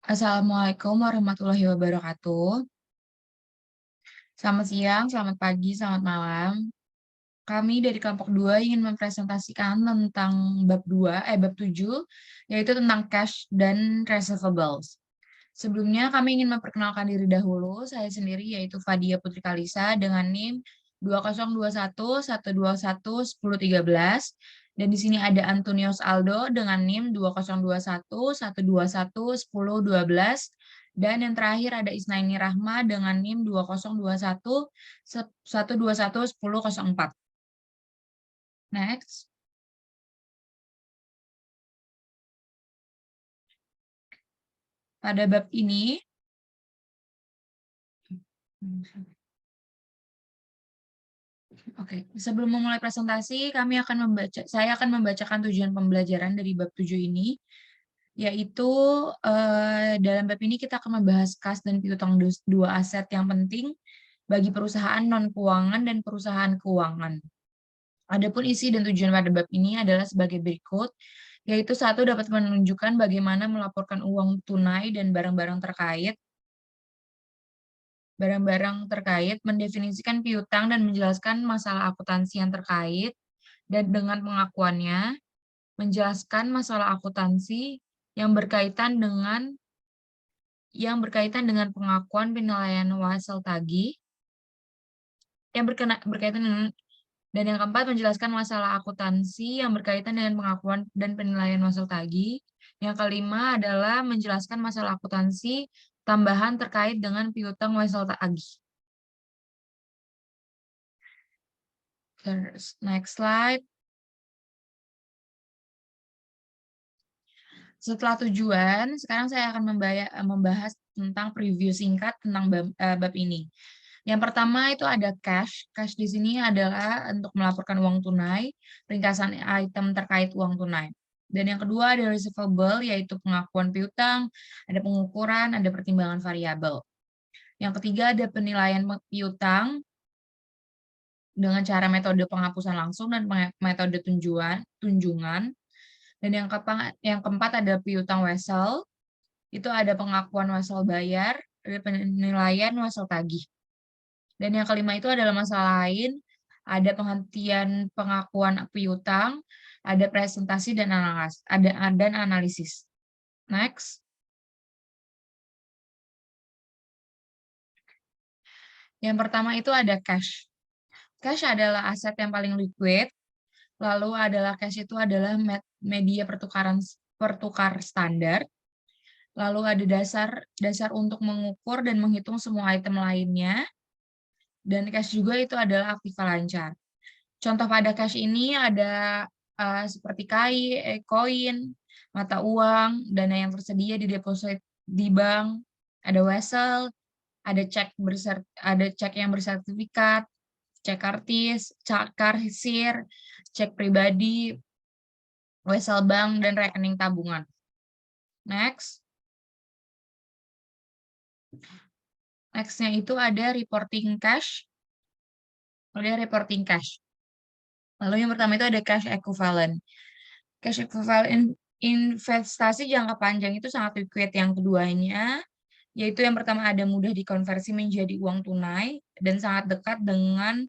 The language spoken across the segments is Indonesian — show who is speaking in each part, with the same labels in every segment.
Speaker 1: Assalamualaikum warahmatullahi wabarakatuh. Selamat siang, selamat pagi, selamat malam. Kami dari kelompok 2 ingin mempresentasikan tentang bab 7, yaitu tentang cash dan receivables. Sebelumnya kami ingin memperkenalkan diri dahulu. Saya sendiri yaitu Fadia Putri Kalisa dengan NIM 2021 121 1013. Dan di sini ada Antonius Aldo dengan NIM 2021 121 1012. Dan yang terakhir ada Isnaini Rahma dengan NIM 2021 121 1004. Next. Pada bab ini, sebelum memulai presentasi, saya akan membacakan tujuan pembelajaran dari bab 7 ini, yaitu dalam bab ini kita akan membahas kas dan piutang dua aset yang penting bagi perusahaan non-keuangan dan perusahaan keuangan. Adapun isi dan tujuan pada bab ini adalah sebagai berikut, yaitu satu, dapat menunjukkan bagaimana melaporkan uang tunai dan barang-barang terkait, mendefinisikan piutang dan menjelaskan masalah akuntansi yang terkait dan dengan pengakuannya, menjelaskan masalah akuntansi yang berkaitan dengan pengakuan penilaian hasil tagih, dan yang keempat, menjelaskan masalah akuntansi yang berkaitan dengan pengakuan dan penilaian hasil tagih. Yang kelima adalah menjelaskan masalah akuntansi tambahan terkait dengan piutang hasil tagih. Next slide. Setelah tujuan, sekarang saya akan membahas tentang preview singkat tentang bab ini. Yang pertama itu ada cash. Cash di sini adalah untuk melaporkan uang tunai, ringkasan item terkait uang tunai. Dan yang kedua ada receivable, yaitu pengakuan piutang, ada pengukuran, ada pertimbangan variabel. Yang ketiga ada penilaian piutang dengan cara metode penghapusan langsung dan metode tunjungan. Dan yang keempat ada piutang wesel, itu ada pengakuan wesel bayar, ada penilaian wesel tagih. Dan yang kelima itu adalah masalah lain, ada penghentian pengakuan piutang, ada presentasi dan analisis. Next. Yang pertama itu ada cash. Cash adalah aset yang paling liquid. Lalu cash itu adalah media pertukar standar. Lalu ada dasar untuk mengukur dan menghitung semua item lainnya. Dan cash juga itu adalah aktiva lancar. Contoh pada cash ini ada seperti koin, mata uang, dana yang tersedia di deposit di bank, ada wesel, ada cek yang bersertifikat, cek kartis, cek kasir, cek pribadi, wesel bank, dan rekening tabungan. Next. Next-nya itu ada reporting cash. Lalu yang pertama itu ada cash equivalent. Cash equivalent investasi jangka panjang itu sangat liquid. Yang keduanya, yaitu yang pertama ada mudah dikonversi menjadi uang tunai dan sangat dekat dengan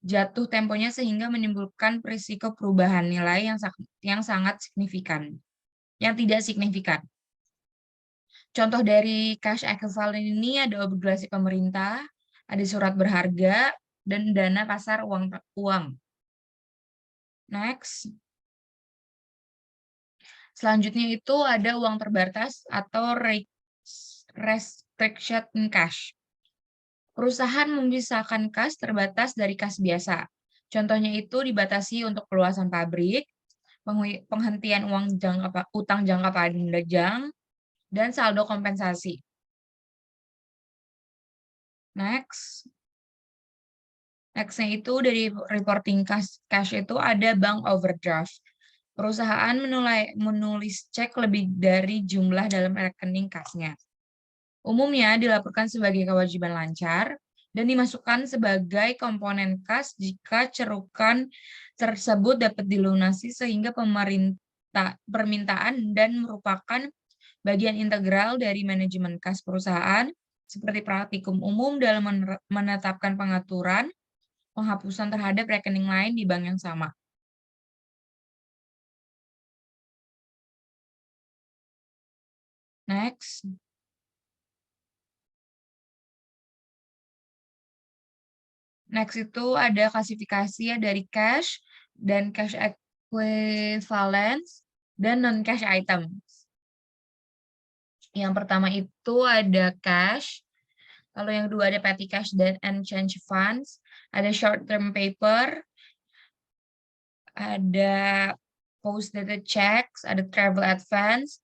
Speaker 1: jatuh temponya sehingga menimbulkan risiko perubahan nilai yang sangat signifikan, yang tidak signifikan. Contoh dari cash equivalent ini ada obligasi pemerintah, ada surat berharga, dan dana pasar uang. Next. Selanjutnya itu ada uang terbatas atau restriction cash. Perusahaan memisahkan kas terbatas dari kas biasa. Contohnya itu dibatasi untuk perluasan pabrik, penghentian utang jangka panjang, dan saldo kompensasi. Next. Next-nya itu dari reporting cash itu ada bank overdraft. Perusahaan menulis cek lebih dari jumlah dalam rekening kasnya. Umumnya dilaporkan sebagai kewajiban lancar dan dimasukkan sebagai komponen kas jika cerukan tersebut dapat dilunasi sehingga permintaan dan merupakan bagian integral dari manajemen kas perusahaan, seperti praktikum umum dalam menetapkan pengaturan, penghapusan terhadap rekening lain di bank yang sama. Next. Next itu ada klasifikasi dari cash dan cash equivalents dan non-cash items. Yang pertama itu ada cash, lalu yang kedua ada petty cash dan change funds, ada short term paper, ada post dated checks, ada travel advance,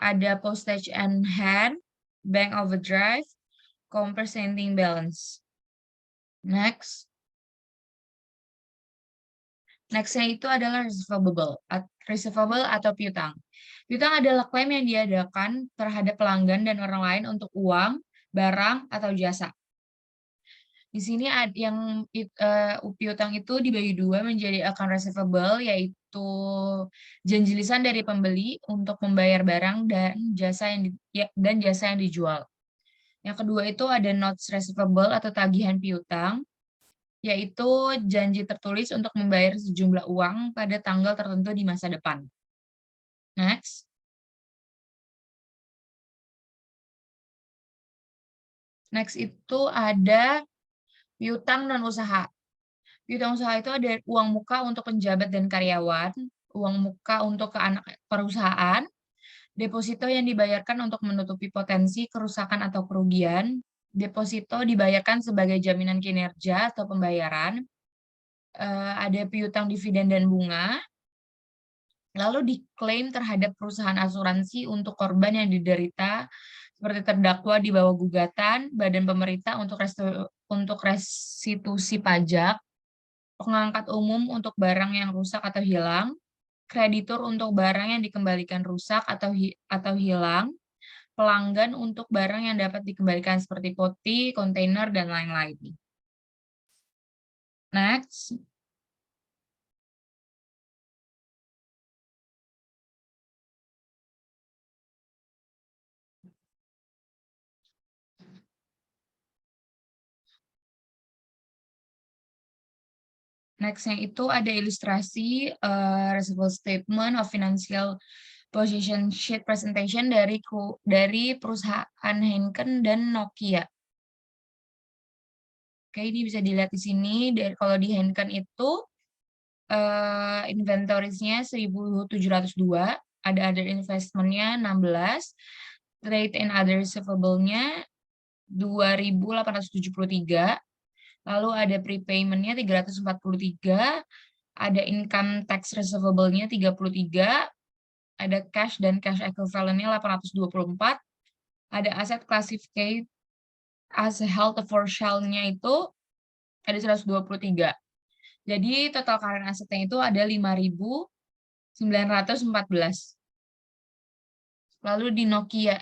Speaker 1: ada postage and hand, bank overdraft, compensating balance. Next. Next-nya itu adalah receivable atau piutang. Piutang adalah klaim yang diadakan terhadap pelanggan dan orang lain untuk uang, barang, atau jasa. Di sini yang piutang itu dibagi dua menjadi account receivable, yaitu janji lisan dari pembeli untuk membayar barang dan jasa yang dijual. Yang kedua itu ada notes receivable atau tagihan piutang, yaitu janji tertulis untuk membayar sejumlah uang pada tanggal tertentu di masa depan. Next. Next itu ada piutang non-usaha. Piutang usaha itu ada uang muka untuk penjabat dan karyawan, uang muka untuk ke anak perusahaan, deposito yang dibayarkan untuk menutupi potensi kerusakan atau kerugian, deposito dibayarkan sebagai jaminan kinerja atau pembayaran, ada piutang dividen dan bunga, lalu diklaim terhadap perusahaan asuransi untuk korban yang diderita seperti terdakwa di bawah gugatan, badan pemerintah untuk restitusi pajak, pengangkat umum untuk barang yang rusak atau hilang, kreditur untuk barang yang dikembalikan rusak atau hilang, pelanggan untuk barang yang dapat dikembalikan seperti poti, kontainer, dan lain-lain. Next. Next-nya itu ada ilustrasi receivable statement of financial position sheet presentation dari perusahaan Heineken dan Nokia. Oke, ini bisa dilihat di sini. Kalau di Heineken itu inventories-nya 1.702, ada other investment-nya 16, trade and other receivable-nya 2.873, lalu ada prepayment-nya 343, ada income tax receivable-nya 33, ada cash dan cash equivalent-nya 824, ada aset classified as held for sale-nya itu ada 123. Jadi total current asset-nya itu ada 5.914. Lalu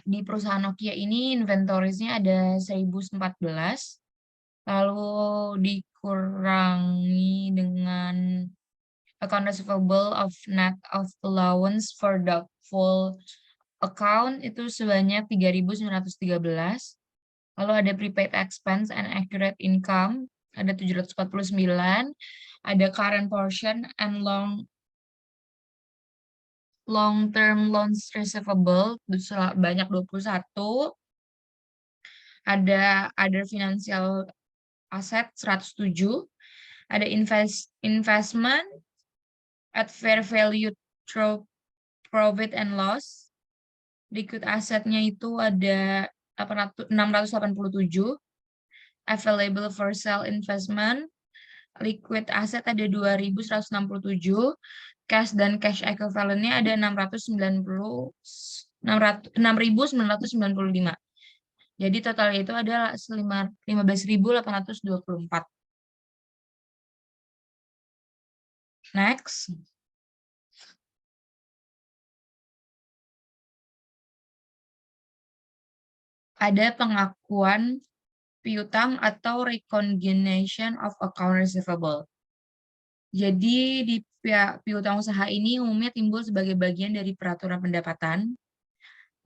Speaker 1: di perusahaan Nokia ini inventories-nya ada 1.014. Lalu dikurangi dengan account receivable of net of allowance for doubtful account itu sebanyak 3.913. Lalu ada prepaid expense and accurate income ada 749. Ada current portion and long-term loans receivable banyak 21. Ada other financial asset 107. Ada investment at fair value through profit and loss. Liquid assetnya itu ada 687. Available for sale investment. Liquid asset ada 2.167. Cash dan cash equivalent-nya ada 6.995. Jadi total itu adalah 15.824. Next. Ada pengakuan piutang atau recognition of account receivable. Jadi di piutang usaha ini umumnya timbul sebagai bagian dari peraturan pendapatan.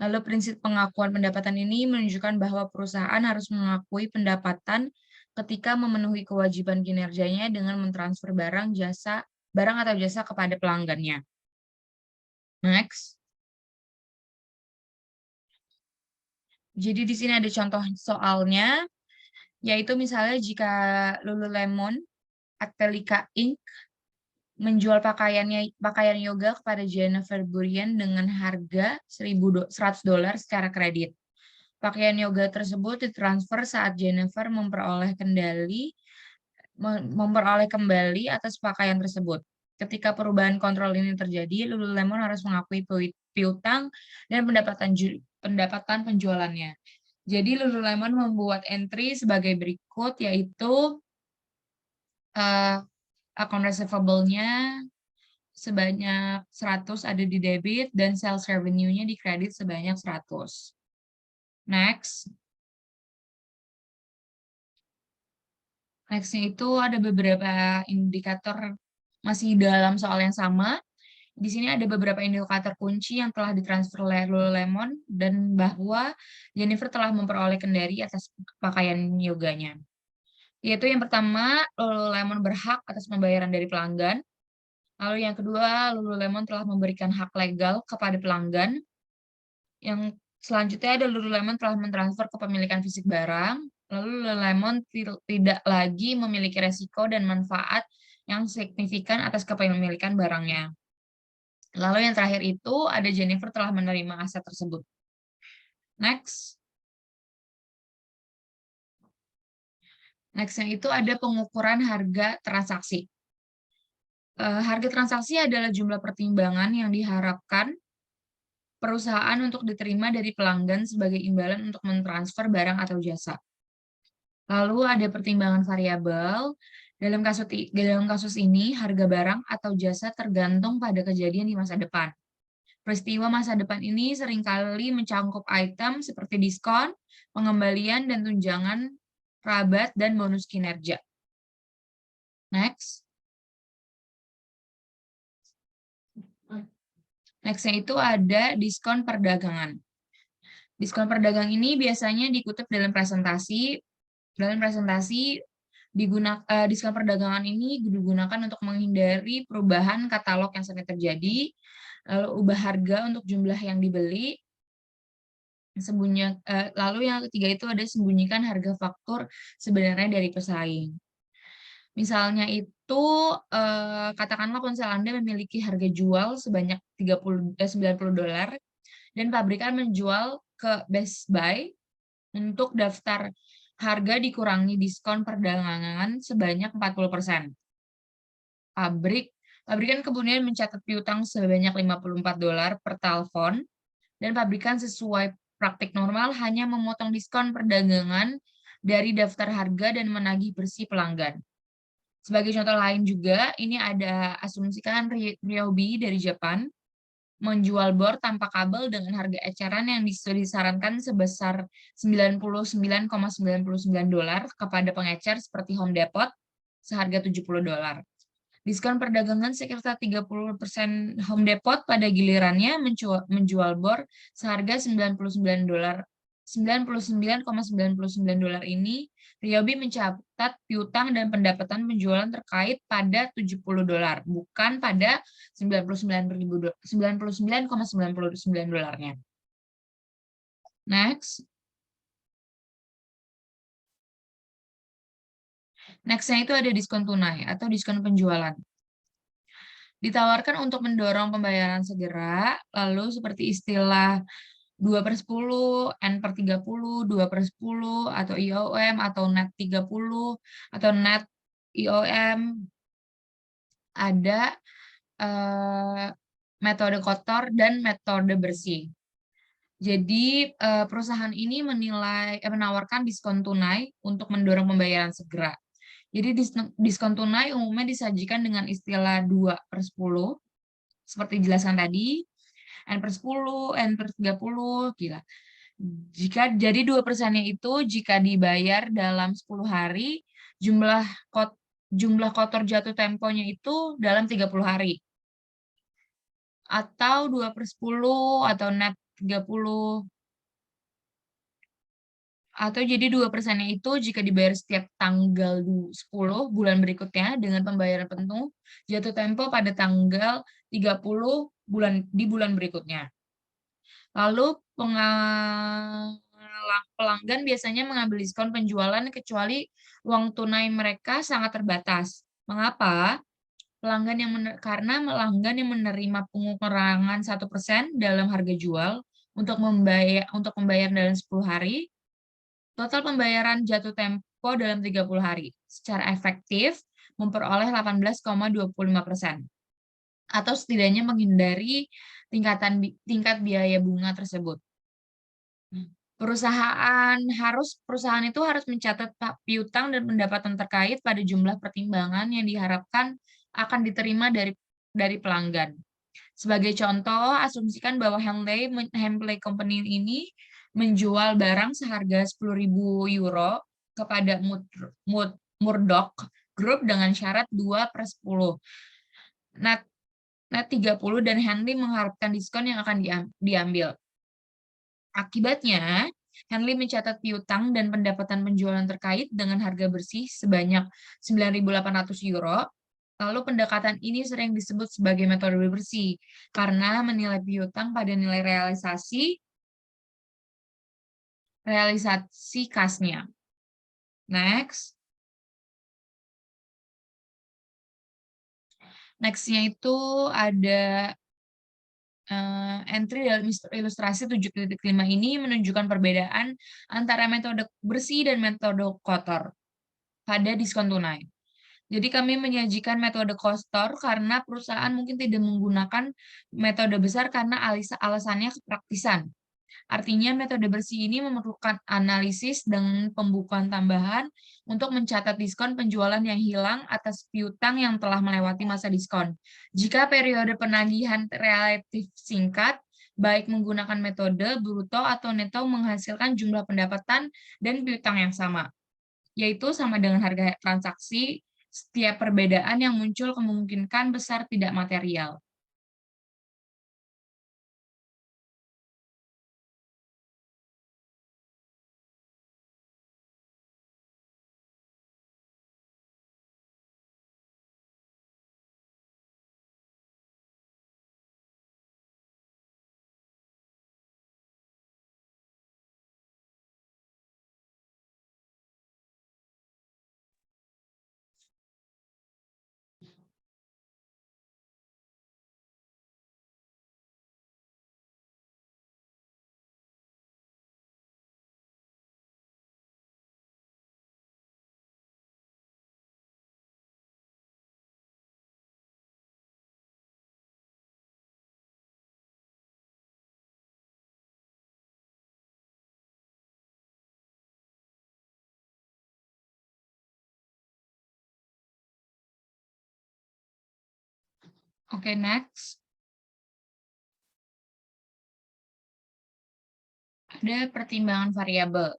Speaker 1: Lalu prinsip pengakuan pendapatan ini menunjukkan bahwa perusahaan harus mengakui pendapatan ketika memenuhi kewajiban kinerjanya dengan mentransfer barang atau jasa kepada pelanggannya. Next. Jadi di sini ada contoh soalnya, yaitu misalnya jika Lululemon Actellica Inc. menjual pakaian yoga kepada Jennifer Burian dengan harga $1.100 secara kredit. Pakaian yoga tersebut ditransfer saat Jennifer memperoleh kembali atas pakaian tersebut. Ketika perubahan kontrol ini terjadi, Lululemon harus mengakui piutang dan pendapatan penjualannya. Jadi Lululemon membuat entry sebagai berikut, yaitu account receivable-nya sebanyak 100 ada di debit dan sales revenue-nya di kredit sebanyak 100. Next. Next-nya itu ada beberapa indikator masih dalam soal yang sama. Di sini ada beberapa indikator kunci yang telah ditransfer oleh Lululemon dan bahwa Jennifer telah memperoleh kendali atas pakaian yoganya. Yaitu yang pertama, Lululemon berhak atas pembayaran dari pelanggan. Lalu yang kedua, Lululemon telah memberikan hak legal kepada pelanggan. Yang selanjutnya ada Lululemon telah mentransfer kepemilikan fisik barang. Lalu Lululemon tidak lagi memiliki resiko dan manfaat yang signifikan atas kepemilikan barangnya. Lalu yang terakhir itu ada Jennifer telah menerima aset tersebut. Next. Next-nya itu ada pengukuran harga transaksi. Harga transaksi adalah jumlah pertimbangan yang diharapkan perusahaan untuk diterima dari pelanggan sebagai imbalan untuk mentransfer barang atau jasa. Lalu ada pertimbangan variabel. Dalam kasus ini, harga barang atau jasa tergantung pada kejadian di masa depan. Peristiwa masa depan ini seringkali mencangkup item seperti diskon, pengembalian, dan tunjangan, rabat, dan bonus kinerja. Next. Next-nya itu ada diskon perdagangan. Diskon perdagang ini biasanya dikutip dalam presentasi. Diskon perdagangan ini digunakan untuk menghindari perubahan katalog yang sering terjadi, lalu ubah harga untuk jumlah yang dibeli, lalu yang ketiga itu ada sembunyikan harga faktur sebenarnya dari pesaing. Misalnya itu, katakanlah ponsel Anda memiliki harga jual sebanyak $90 dan pabrikan menjual ke Best Buy untuk daftar harga dikurangi diskon perdagangan sebanyak 40%. Pabrikan kemudian mencatat piutang sebanyak $54 per telepon, dan pabrikan sesuai praktik normal hanya memotong diskon perdagangan dari daftar harga dan menagih bersih pelanggan. Sebagai contoh lain juga, ini ada asumsikan Ryobi dari Jepang menjual bor tanpa kabel dengan harga eceran yang disarankan sebesar $99,99 kepada pengecer seperti Home Depot seharga $70. Diskon perdagangan sekitar 30% Home Depot pada gilirannya menjual bor seharga $99,99 ini. Ryobi mencatat piutang dan pendapatan penjualan terkait pada $70, bukan pada $99,99. Next. Next-nya itu ada diskon tunai atau diskon penjualan. Ditawarkan untuk mendorong pembayaran segera, lalu seperti istilah 2/10, N/30, 2/10, atau IOM, atau net 30, atau net IOM. Ada metode kotor dan metode bersih. Jadi perusahaan ini menawarkan diskon tunai untuk mendorong pembayaran segera. Jadi diskon tunai umumnya disajikan dengan istilah 2/10, seperti dijelaskan tadi, N/10, N/30, gila. Jadi 2%-nya itu jika dibayar dalam 10 hari, jumlah kotor jatuh temponya itu dalam 30 hari. Atau 2/10 atau net 30. Atau jadi 2%-nya itu jika dibayar setiap tanggal 10 bulan berikutnya dengan pembayaran penuh jatuh tempo pada tanggal 30 di bulan berikutnya. Lalu pelanggan biasanya mengambil diskon penjualan kecuali uang tunai mereka sangat terbatas. Mengapa? Karena pelanggan yang menerima pengurangan 1% dalam harga jual untuk membayar dalam 10 hari, total pembayaran jatuh tempo dalam 30 hari. Secara efektif memperoleh 18,25%. Atau setidaknya menghindari tingkat biaya bunga tersebut. Perusahaan itu harus mencatat piutang dan pendapatan terkait pada jumlah pertimbangan yang diharapkan akan diterima dari pelanggan. Sebagai contoh, asumsikan bahwa Hempley Company ini menjual barang seharga 10.000 euro kepada Murdoch Group dengan syarat 2/10. Net 30 dan Henley mengharapkan diskon yang akan diambil. Akibatnya, Henley mencatat piutang dan pendapatan penjualan terkait dengan harga bersih sebanyak 9.800 euro. Lalu pendekatan ini sering disebut sebagai metode bersih karena menilai piutang pada nilai realisasi kasnya. Next. Next-nya itu ada entry dalam ilustrasi 7.5 ini menunjukkan perbedaan antara metode bersih dan metode kotor pada diskon tunai. Jadi kami menyajikan metode kotor karena perusahaan mungkin tidak menggunakan metode besar karena alasannya kepraktisan. Artinya metode bersih ini memerlukan analisis dan pembukuan tambahan untuk mencatat diskon penjualan yang hilang atas piutang yang telah melewati masa diskon. Jika periode penagihan relatif singkat, baik menggunakan metode bruto atau neto menghasilkan jumlah pendapatan dan piutang yang sama, yaitu sama dengan harga transaksi. Setiap perbedaan yang muncul kemungkinan besar tidak material. Oke, next. Ada pertimbangan variabel.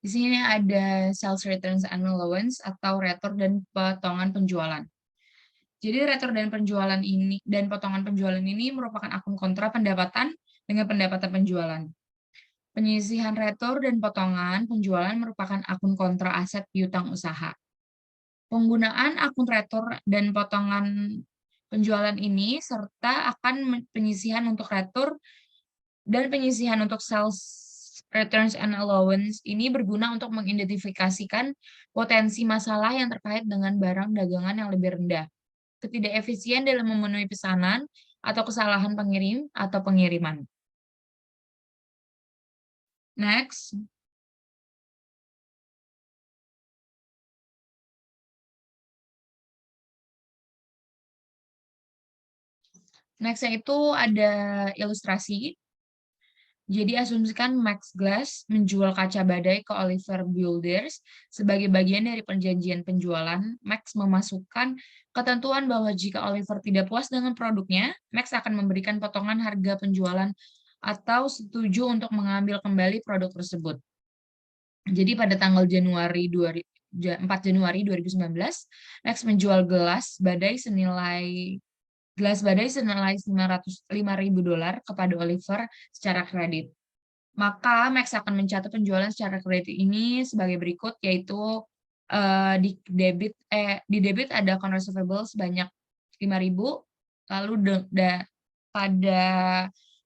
Speaker 1: Di sini ada sales returns and allowance atau retur dan potongan penjualan. Jadi retur dan potongan penjualan ini merupakan akun kontra pendapatan dengan pendapatan penjualan. Penyisihan retur dan potongan penjualan merupakan akun kontra aset piutang usaha. Penggunaan akun retur dan potongan penjualan ini serta akan penyisihan untuk retur dan penyisihan untuk sales returns and allowance ini berguna untuk mengidentifikasikan potensi masalah yang terkait dengan barang dagangan yang lebih rendah, ketidakefisien dalam memenuhi pesanan, atau kesalahan pengirim atau pengiriman. Next. Next-nya itu ada ilustrasi. Jadi asumsikan Max Glass menjual kaca badai ke Oliver Builders. Sebagai bagian dari perjanjian penjualan, Max memasukkan ketentuan bahwa jika Oliver tidak puas dengan produknya, Max akan memberikan potongan harga penjualan atau setuju untuk mengambil kembali produk tersebut. Jadi pada tanggal 4 Januari 2019, Max menjual gelas badai senilai Gelas badai senilai $5.000 kepada Oliver secara kredit. Maka Max akan mencatat penjualan secara kredit ini sebagai berikut, yaitu di debit ada account receivable sebanyak 5.000, lalu pada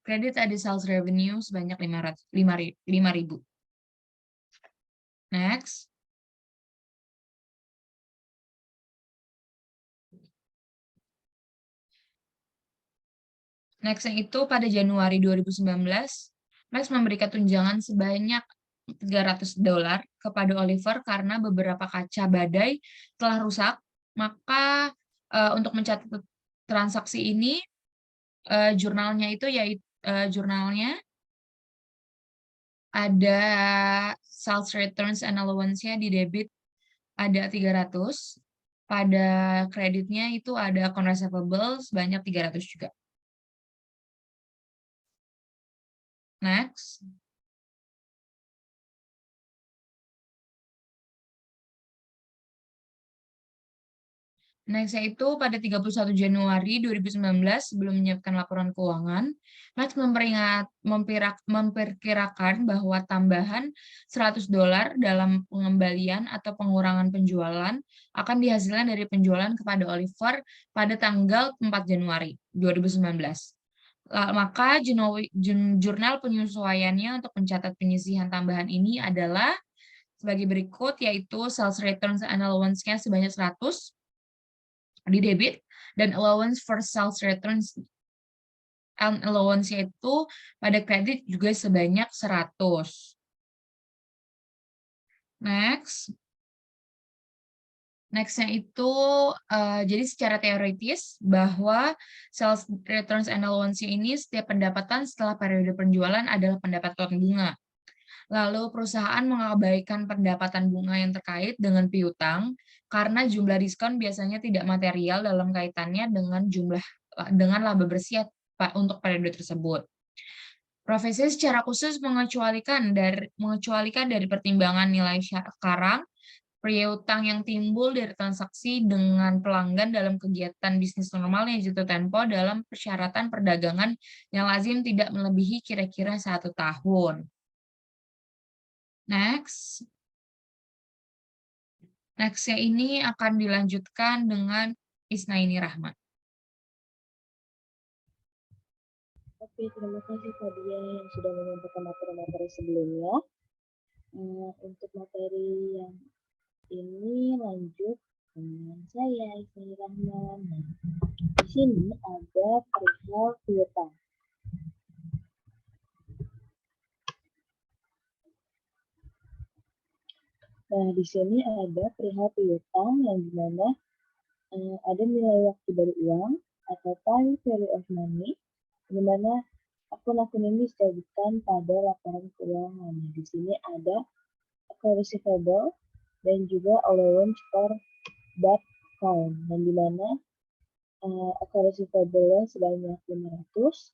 Speaker 1: kredit ada sales revenue sebanyak 5.000. Next. Next-nya itu pada Januari 2019, Max memberikan tunjangan sebanyak $300 kepada Oliver karena beberapa kaca badai telah rusak. Maka untuk mencatat transaksi ini, jurnalnya itu yaitu jurnalnya ada sales returns and allowance-nya di debit ada 300, pada kreditnya itu ada account receivable sebanyak 300 juga. Next. Next itu pada 31 Januari 2019 sebelum menyiapkan laporan keuangan, Max memperkirakan bahwa tambahan $100 dalam pengembalian atau pengurangan penjualan akan dihasilkan dari penjualan kepada Oliver pada tanggal 4 Januari 2019. Maka jurnal penyesuaiannya untuk mencatat penyisihan tambahan ini adalah sebagai berikut, yaitu sales returns and allowance-nya sebanyak 100 di debit, dan allowance for sales returns and allowance itu pada kredit juga sebanyak 100. Next. Next-nya itu, jadi secara teoritis bahwa sales returns and allowance ini setiap pendapatan setelah periode penjualan adalah pendapatan bunga. Lalu perusahaan mengabaikan pendapatan bunga yang terkait dengan piutang karena jumlah diskon biasanya tidak material dalam kaitannya dengan laba bersih untuk periode tersebut. Profesi secara khusus mengecualikan dari pertimbangan nilai sekarang piutang yang timbul dari transaksi dengan pelanggan dalam kegiatan bisnis normal yang jatuh tempo dalam persyaratan perdagangan yang lazim tidak melebihi kira-kira 1 tahun. Next. Next-nya ini akan dilanjutkan dengan Isnaini Rahmat.
Speaker 2: Oke, terima kasih Fadia yang sudah menyampaikan materi-materi sebelumnya. Untuk materi yang ini lanjut dengan saya Isnaini Rahmat. Nah, di sini ada perihal piutang. Nah, di sini ada perihal piutang yang dimana ada nilai waktu dari uang atau time value of money, dimana akun-akun ini disebutkan pada laporan keuangan. Di sini ada account receivable dan juga allowance for that account, dan dimana account receivable sebanyak 500,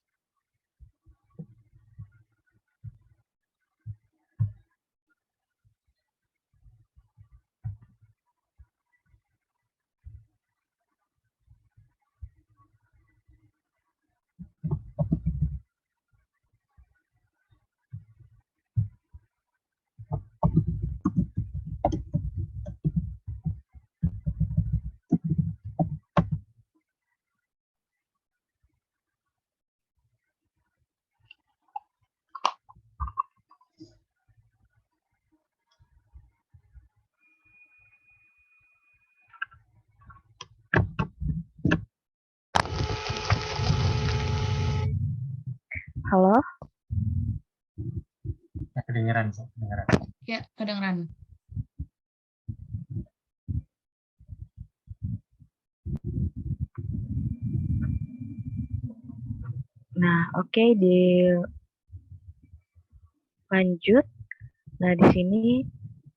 Speaker 2: halo?
Speaker 3: Ya, kedengeran.
Speaker 1: Ya, kedengeran.
Speaker 2: Nah, oke, dilanjut. Nah, di sini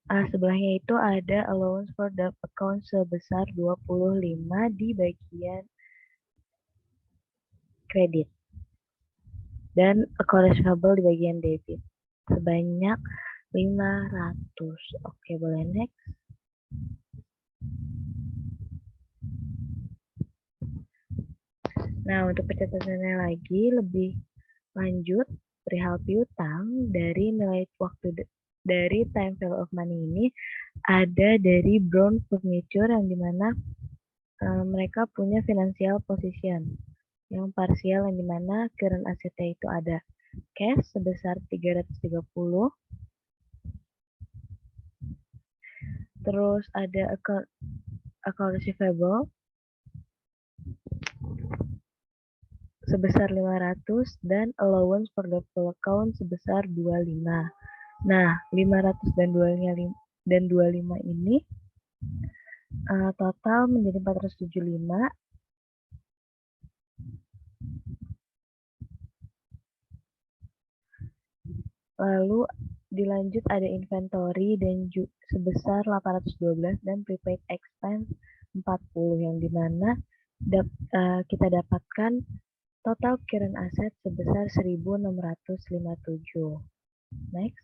Speaker 2: sebelahnya itu ada allowance for the account sebesar 25 di bagian kredit dan account receivable di bagian debit sebanyak 500. Oke, boleh next. Nah, untuk pencatatannya lagi lebih lanjut, perihal piutang dari nilai waktu dari time value of money ini ada dari Brown Furniture yang dimana mereka punya financial position yang parsial yang dimana current asset-nya itu ada cash sebesar 330, terus ada account receivable sebesar 500 dan allowance for doubtful account sebesar 25. Nah, 500 dan 25 ini total menjadi 475. Lalu dilanjut ada inventory dan sebesar 812 dan prepaid expense 40 yang dimana kita dapatkan total current asset sebesar 1.657. Next.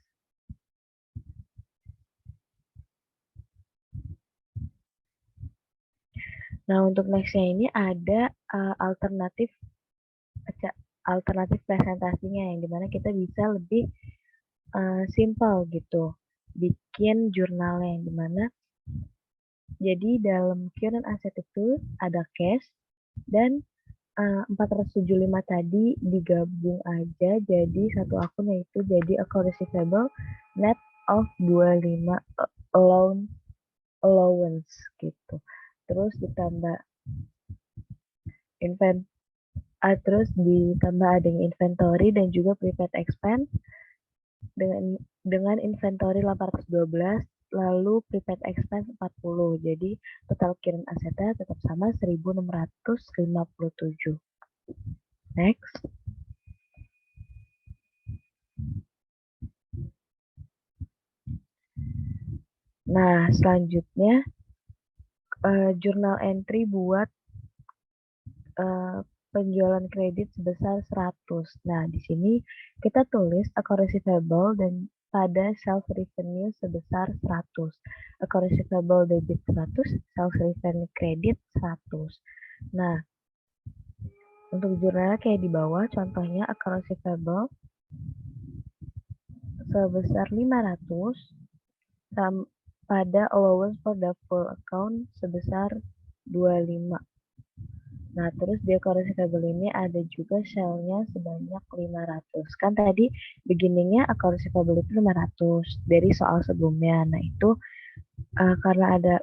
Speaker 2: Nah, untuk nextnya ini ada alternatif presentasinya yang dimana kita bisa lebih simple gitu bikin jurnalnya yang dimana jadi dalam current asset itu ada cash dan 475 tadi digabung aja jadi satu akun yaitu jadi account receivable net of 25 allowance gitu. Terus ditambah terus ditambah adanya inventory dan juga prepaid expense dengan inventory 812 lalu prepaid expense 40. Jadi total current asetnya tetap sama 1.657. Next. Nah, selanjutnya jurnal entry buat penjualan kredit sebesar 100. Nah, di sini kita tulis account receivable dan pada sales revenue sebesar 100. Account receivable debit 100, sales revenue kredit 100. Nah, untuk jurnalnya kayak di bawah, contohnya account receivable sebesar 500 pada allowance for doubtful account sebesar 25. Nah, terus di account receivable ini ada juga shell-nya sebanyak 500. Kan tadi beginningnya account receivable itu 500 dari soal sebelumnya. Nah, itu karena ada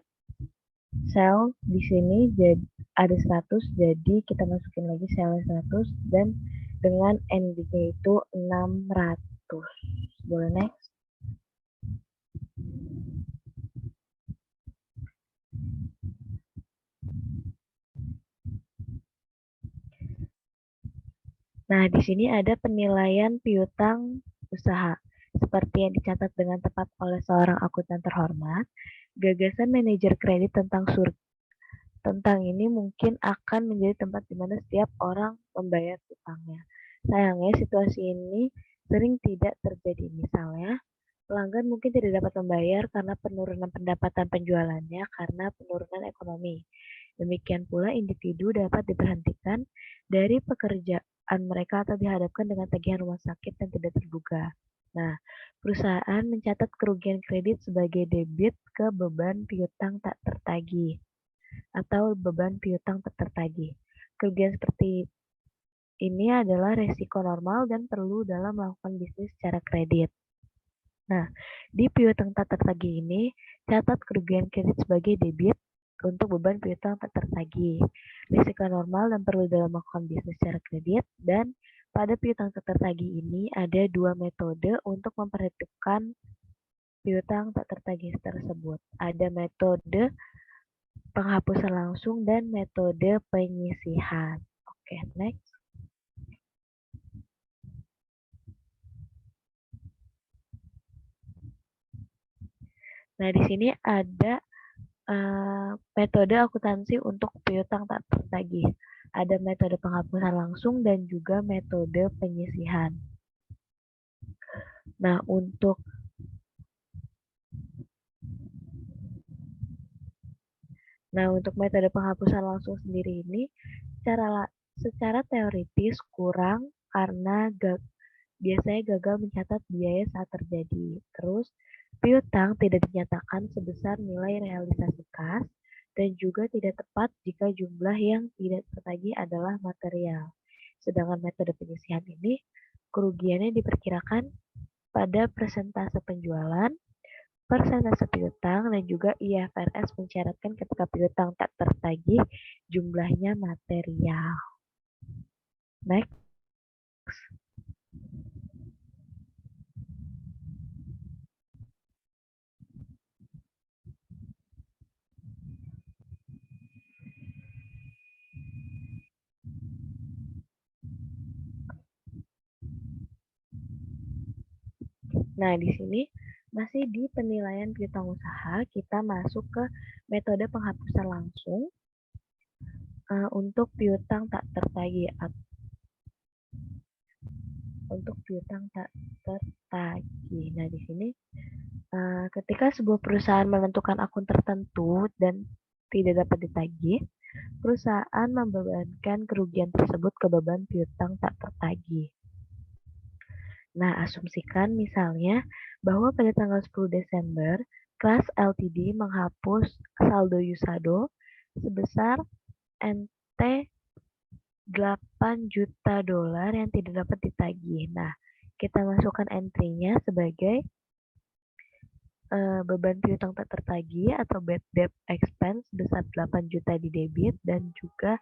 Speaker 2: shell di sini jadi ada 100, jadi kita masukin lagi shell 100 dan dengan ending-nya itu 600. Boleh next? Nah, di sini ada penilaian piutang usaha. Seperti yang dicatat dengan tepat oleh seorang akuntan terhormat, gagasan manajer kredit tentang ini mungkin akan menjadi tempat di mana setiap orang membayar utangnya. Sayangnya situasi ini sering tidak terjadi. Misalnya, pelanggan mungkin tidak dapat membayar karena penurunan pendapatan penjualannya karena penurunan ekonomi. Demikian pula individu dapat diberhentikan dari pekerjaan mereka atau dihadapkan dengan tagihan rumah sakit yang tidak terduga. Nah, perusahaan mencatat kerugian kredit sebagai debit ke beban piutang tak tertagih atau beban piutang tak tertagih. Kerugian seperti ini adalah resiko normal dan perlu dalam melakukan bisnis secara kredit. Nah, di piutang tak tertagih ini, catat kerugian kredit sebagai debit untuk beban piutang tak tertagih. Risiko normal dan perlu dalam melakukan bisnis secara kredit, dan pada piutang tak tertagih ini ada dua metode untuk memperhitungkan piutang tak tertagih tersebut. Ada metode penghapusan langsung dan metode penyisihan. Oke, next. Nah, di sini ada metode akuntansi untuk piutang tak tertagih. Ada metode penghapusan langsung dan juga metode penyisihan. Nah, untuk metode penghapusan langsung sendiri ini, cara Secara teoritis kurang karena biasanya gagal mencatat biaya saat terjadi. Terus, piutang tidak dinyatakan sebesar nilai realisasi kas dan juga tidak tepat jika jumlah yang tidak tertagih adalah material. Sedangkan metode penyisihan ini, kerugiannya diperkirakan pada persentase penjualan, persentase piutang, dan juga IFRS mensyaratkan ketika piutang tak tertagih jumlahnya material. Next. Nah, di sini masih di penilaian piutang usaha, kita masuk ke metode penghapusan langsung untuk piutang tak tertagih. Nah, di sini ketika sebuah perusahaan menentukan akun tertentu dan tidak dapat ditagih, perusahaan membebankan kerugian tersebut ke beban piutang tak tertagih. Nah, asumsikan misalnya bahwa pada tanggal 10 Desember, Kelas Ltd menghapus saldo Yusado sebesar NT 8 juta dolar yang tidak dapat ditagih. Nah, kita masukkan entry-nya sebagai beban piutang tak tertagih atau bad debt expense sebesar 8 juta di debit dan juga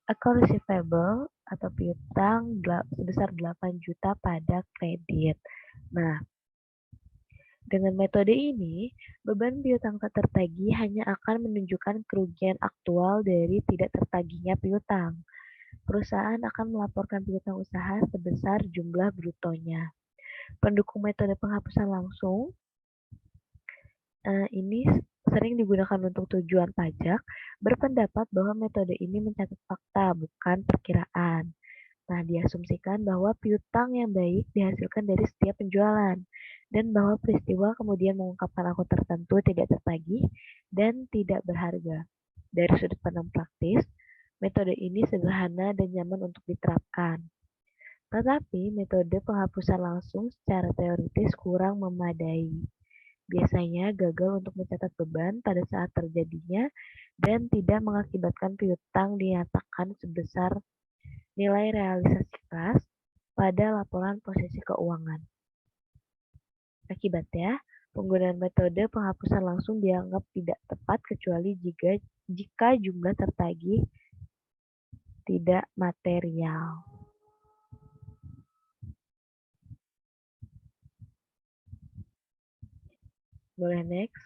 Speaker 2: account receivable atau piutang sebesar 8 juta pada kredit. Nah, dengan metode ini, beban piutang tak tertagih hanya akan menunjukkan kerugian aktual dari tidak tertagihnya piutang. Perusahaan akan melaporkan piutang usaha sebesar jumlah brutonya. Pendukung metode penghapusan langsung ini sering digunakan untuk tujuan pajak, berpendapat bahwa metode ini mencatat fakta, bukan perkiraan. Nah, diasumsikan bahwa piutang yang baik dihasilkan dari setiap penjualan, dan bahwa peristiwa kemudian mengungkapkan akun tertentu tidak tertagih dan tidak berharga. Dari sudut pandang praktis, metode ini sederhana dan nyaman untuk diterapkan. Tetapi, metode penghapusan langsung secara teoritis kurang memadai. Biasanya gagal untuk mencatat beban pada saat terjadinya dan tidak mengakibatkan piutang dinyatakan sebesar nilai realisasi kas pada laporan posisi keuangan. Akibatnya, penggunaan metode penghapusan langsung dianggap tidak tepat kecuali jika jumlah tertagih tidak material. Boleh next?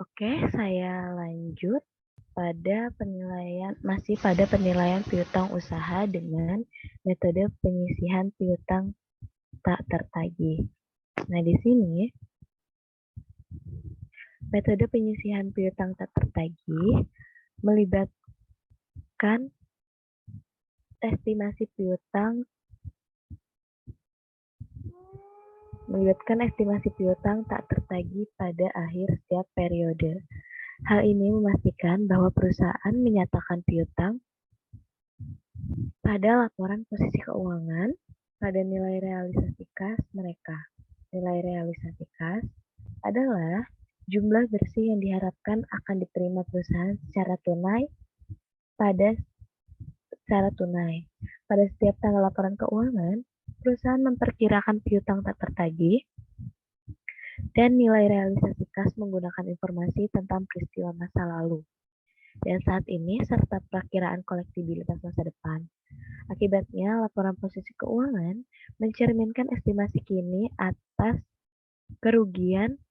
Speaker 2: Oke, saya lanjut masih pada penilaian piutang usaha dengan metode penyisihan piutang tak tertagih. Nah, di sini metode penyisihan piutang tak tertagih melibatkan estimasi piutang tak tertagih pada akhir setiap periode. Hal ini memastikan bahwa perusahaan menyatakan piutang pada laporan posisi keuangan pada nilai realisasi kas mereka. Nilai realisasi kas adalah jumlah bersih yang diharapkan akan diterima perusahaan secara tunai pada setiap tanggal laporan keuangan. Perusahaan memperkirakan piutang tak tertagih dan nilai realisasi kas menggunakan informasi tentang peristiwa masa lalu dan saat ini serta perakiraan kolektibilitas masa depan. Akibatnya, laporan posisi keuangan mencerminkan estimasi kini atas kerugian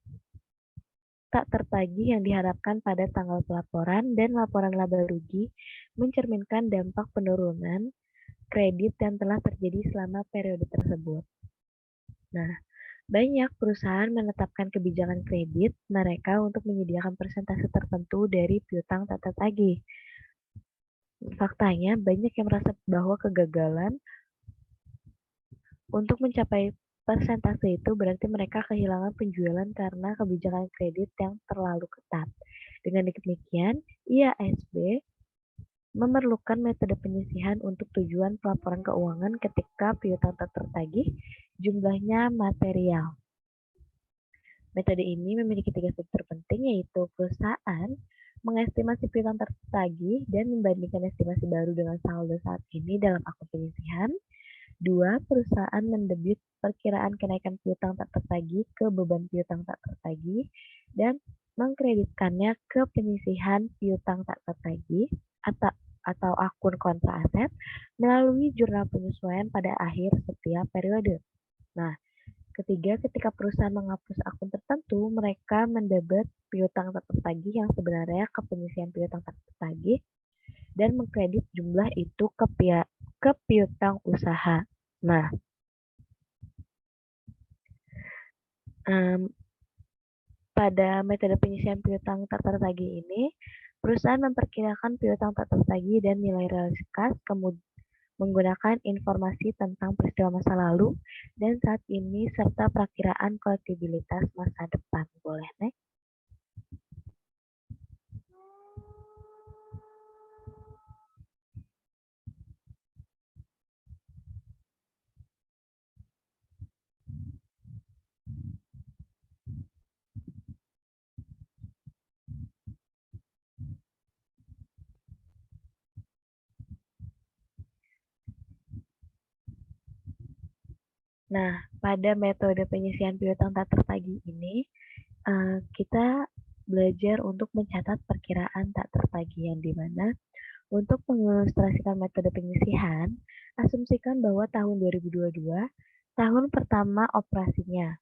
Speaker 2: tak tertagih yang diharapkan pada tanggal pelaporan dan laporan laba rugi mencerminkan dampak penurunan kredit yang telah terjadi selama periode tersebut. Nah, banyak perusahaan menetapkan kebijakan kredit mereka untuk menyediakan persentase tertentu dari piutang tak tertagih. Faktanya, banyak yang merasa bahwa kegagalan untuk mencapai persentase itu berarti mereka kehilangan penjualan karena kebijakan kredit yang terlalu ketat. Dengan demikian, IASB memerlukan metode penyisihan untuk tujuan pelaporan keuangan ketika piutang tak tertagih jumlahnya material. Metode ini memiliki 3 fitur penting, yaitu perusahaan mengestimasi piutang tertagih dan membandingkan estimasi baru dengan saldo saat ini dalam akun penyisihan. 2. Perusahaan mendebit perkiraan kenaikan piutang tak tertagih ke beban piutang tak tertagih dan mengkreditkannya ke penyisihan piutang tak tertagih atau akun kontra aset melalui jurnal penyesuaian pada akhir setiap periode. Nah, ketiga, ketika perusahaan menghapus akun tertentu, mereka mendebet piutang tak tertagih yang sebenarnya ke penyisihan piutang tak tertagih dan mengkredit jumlah itu ke piutang usaha. Nah, pada metode penyisihan piutang tak tertagih ini, perusahaan memperkirakan piutang tak tertagih dan nilai realisasi kas menggunakan informasi tentang peristiwa masa lalu dan saat ini serta perakiraan kolektibilitas masa depan. Boleh, next? Nah, pada metode penyisihan piutang tak tertagih ini, kita belajar untuk mencatat perkiraan tak tertagih yang dimana untuk mengilustrasikan metode penyisihan, asumsikan bahwa tahun 2022, tahun pertama operasinya,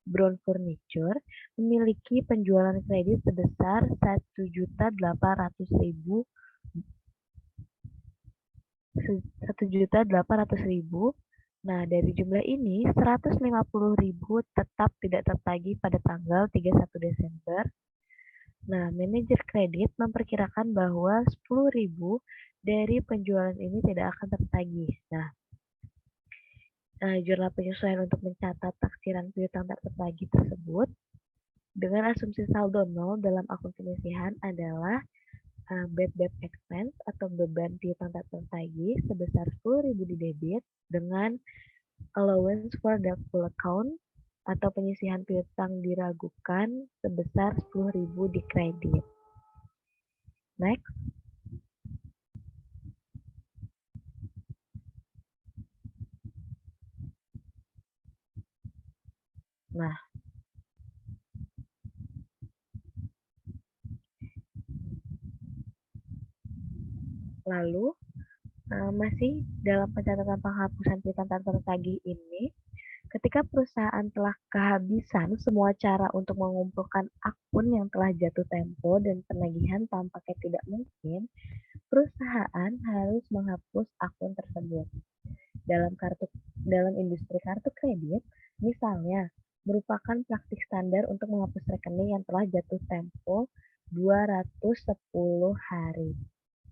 Speaker 2: Brown Furniture memiliki penjualan kredit sebesar 1.800.000. Nah, dari jumlah ini 150.000 tetap tidak tertagih pada tanggal 31 Desember. Nah, manajer kredit memperkirakan bahwa 10.000 dari penjualan ini tidak akan tertagih. Nah, jurnal penyesuaian untuk mencatat taksiran piutang tak tertagih tersebut dengan asumsi saldo 0 dalam akun penyisihan adalah bad debt expense atau beban piutang tak tertagih sebesar 10.000 di debit dengan allowance for doubtful account atau penyisihan piutang diragukan sebesar 10.000 di kredit. Next. Nah, lalu masih dalam pencatatan penghapusan piutang tak tertagih ini, Ketika perusahaan telah kehabisan semua cara untuk mengumpulkan akun yang telah jatuh tempo dan penagihan tampaknya tidak mungkin, perusahaan harus menghapus akun tersebut. Dalam industri kartu kredit, misalnya, merupakan praktik standar untuk menghapus rekening yang telah jatuh tempo 210 hari.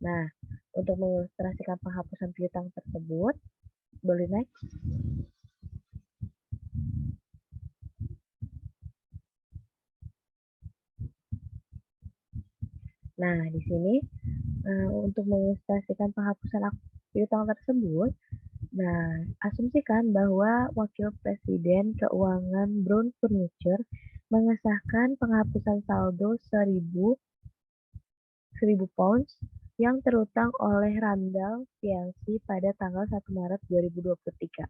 Speaker 2: Nah, untuk mengilustrasikan penghapusan piutang tersebut, boleh next? Nah, di sini untuk mengilustrasikan penghapusan piutang tersebut, nah, asumsikan bahwa Wakil Presiden Keuangan Brown Furniture mengesahkan penghapusan saldo 1.000 pounds yang terutang oleh Randall Fianci pada tanggal 1 Maret 2023.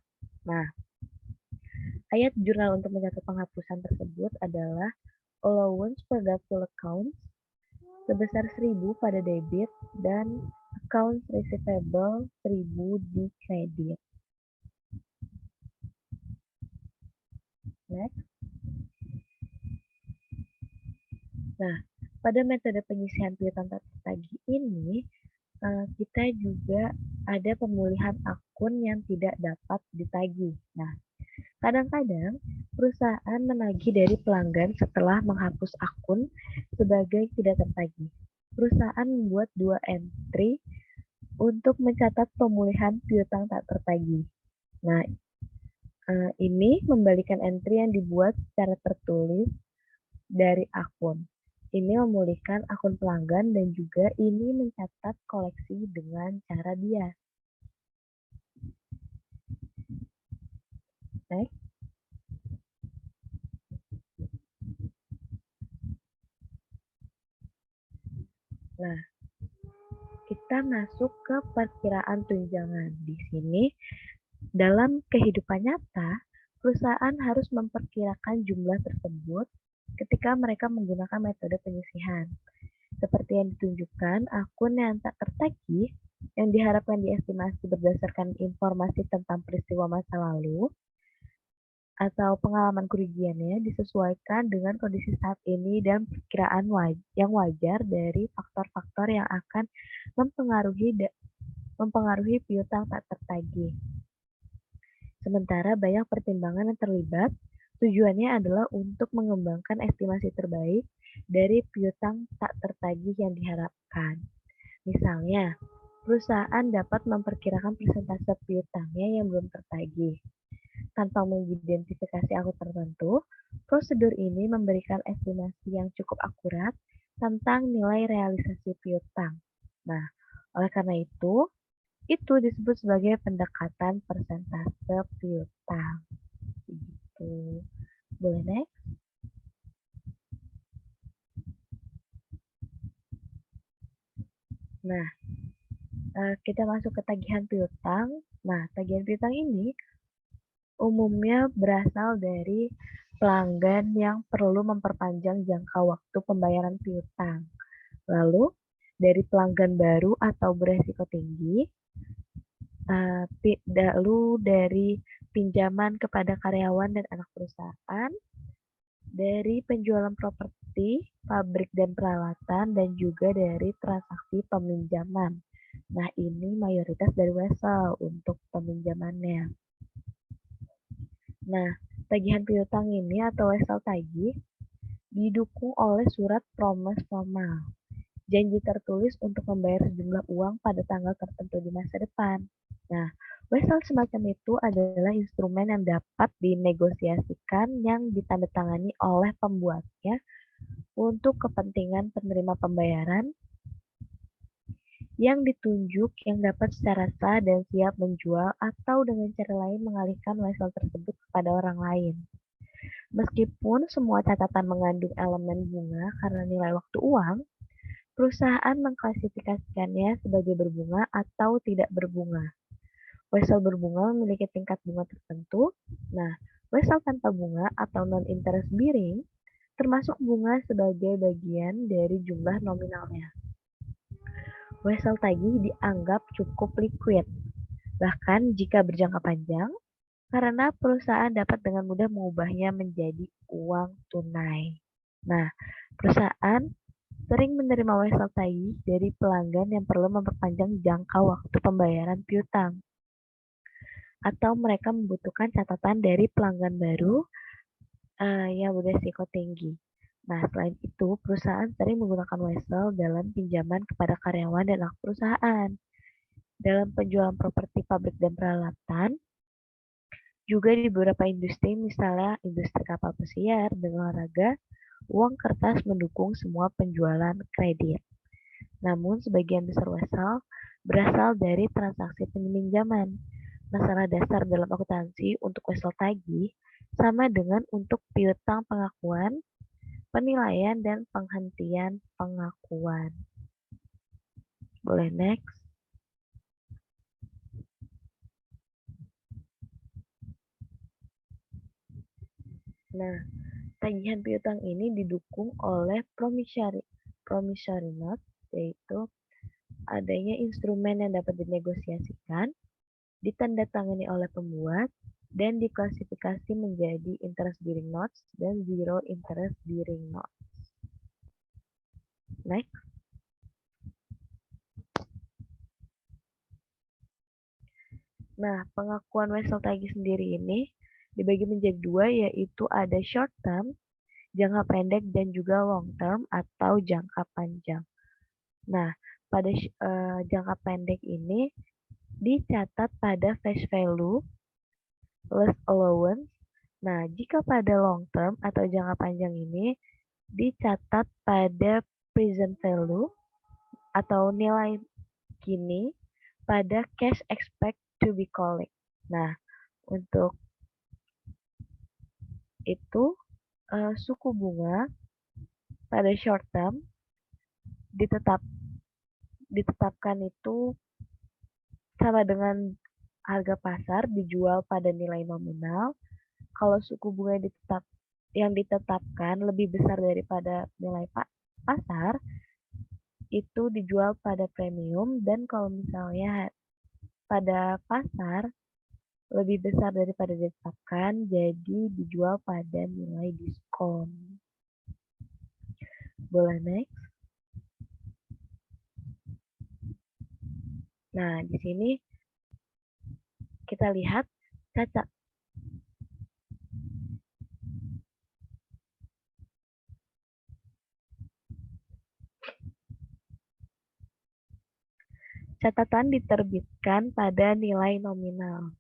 Speaker 2: Nah, ayat jurnal untuk mencatat penghapusan tersebut adalah allowance for doubtful accounts sebesar 1.000 pada debit dan accounts receivable 1.000 di kredit. Next. Nah, pada metode penyisihan piutang tak tertagih ini, kita juga ada pemulihan akun yang tidak dapat ditagih. Nah, kadang-kadang perusahaan menagih dari pelanggan setelah menghapus akun sebagai tidak tertagih. Perusahaan membuat 2 entry untuk mencatat pemulihan piutang tak tertagih. Nah, ini membalikan entry yang dibuat secara tertulis dari akun. Ini memulihkan akun pelanggan dan juga ini mencatat koleksi dengan cara bias. Next. Nah, kita masuk ke perkiraan tunjangan. Di sini, dalam kehidupan nyata, perusahaan harus memperkirakan jumlah tersebut ketika mereka menggunakan metode penyisihan. Seperti yang ditunjukkan, akun yang tak tertagih yang diharapkan diestimasi berdasarkan informasi tentang peristiwa masa lalu atau pengalaman kerugiannya disesuaikan dengan kondisi saat ini dan perkiraan yang wajar dari faktor-faktor yang akan mempengaruhi piutang tak tertagih. Sementara banyak pertimbangan yang terlibat, tujuannya adalah untuk mengembangkan estimasi terbaik dari piutang tak tertagih yang diharapkan. Misalnya, perusahaan dapat memperkirakan persentase piutangnya yang belum tertagih. Tanpa mengidentifikasi akun tertentu, prosedur ini memberikan estimasi yang cukup akurat tentang nilai realisasi piutang. Nah, oleh karena itu disebut sebagai pendekatan persentase piutang. Gitu. Boleh next? Nah, kita masuk ke tagihan piutang. Nah, tagihan piutang ini umumnya berasal dari pelanggan yang perlu memperpanjang jangka waktu pembayaran piutang. Lalu, dari pelanggan baru atau beresiko tinggi, lalu dari pinjaman kepada karyawan dan anak perusahaan, dari penjualan properti, pabrik dan peralatan, dan juga dari transaksi peminjaman. Nah, ini mayoritas dari wesel untuk peminjamannya. Nah, tagihan piutang ini atau wesel tagih didukung oleh surat promes formal, janji tertulis untuk membayar sejumlah uang pada tanggal tertentu di masa depan. Nah, wesel semacam itu adalah instrumen yang dapat dinegosiasikan yang ditandatangani oleh pembuatnya untuk kepentingan penerima pembayaran yang ditunjuk yang dapat secara sah dan siap menjual atau dengan cara lain mengalihkan wesel tersebut kepada orang lain. Meskipun semua catatan mengandung elemen bunga karena nilai waktu uang, perusahaan mengklasifikasikannya sebagai berbunga atau tidak berbunga. Wesel berbunga memiliki tingkat bunga tertentu. Nah, wesel tanpa bunga atau non-interest bearing termasuk bunga sebagai bagian dari jumlah nominalnya. Wesel tagih dianggap cukup liquid. Bahkan jika berjangka panjang, karena perusahaan dapat dengan mudah mengubahnya menjadi uang tunai. Nah, perusahaan sering menerima wesel tagih dari pelanggan yang perlu memperpanjang jangka waktu pembayaran piutang, atau mereka membutuhkan catatan dari pelanggan baru yang beresiko tinggi. Nah, selain itu, perusahaan sering menggunakan wesel dalam pinjaman kepada karyawan dan anak perusahaan. Dalam penjualan properti pabrik dan peralatan, juga di beberapa industri, misalnya industri kapal pesiar dan olahraga, uang kertas mendukung semua penjualan kredit. Namun, sebagian besar wesel berasal dari transaksi peminjaman. Masalah dasar dalam akuntansi untuk wesel tagih sama dengan untuk piutang pengakuan, penilaian, dan penghentian pengakuan. Boleh next? Nah, tagihan piutang ini didukung oleh promissory note, yaitu adanya instrumen yang dapat dinegosiasikan, ditandatangani oleh pembuat, dan diklasifikasi menjadi interest bearing notes dan zero interest bearing notes. Next. Nah, pengakuan wesel tagih sendiri ini dibagi menjadi dua, yaitu ada short term, jangka pendek, dan juga long term atau jangka panjang. Nah, pada jangka pendek ini dicatat pada face value less allowance. Nah, jika pada long term atau jangka panjang ini dicatat pada present value atau nilai kini pada cash expect to be collect. Nah, untuk itu suku bunga pada short term ditetapkan itu sama dengan harga pasar dijual pada nilai nominal. Kalau suku bunga yang ditetapkan lebih besar daripada nilai pasar, itu dijual pada premium, dan kalau misalnya pada pasar lebih besar daripada ditetapkan, jadi dijual pada nilai diskon. Boleh next? Nah, di sini kita lihat catatan diterbitkan pada nilai nominal.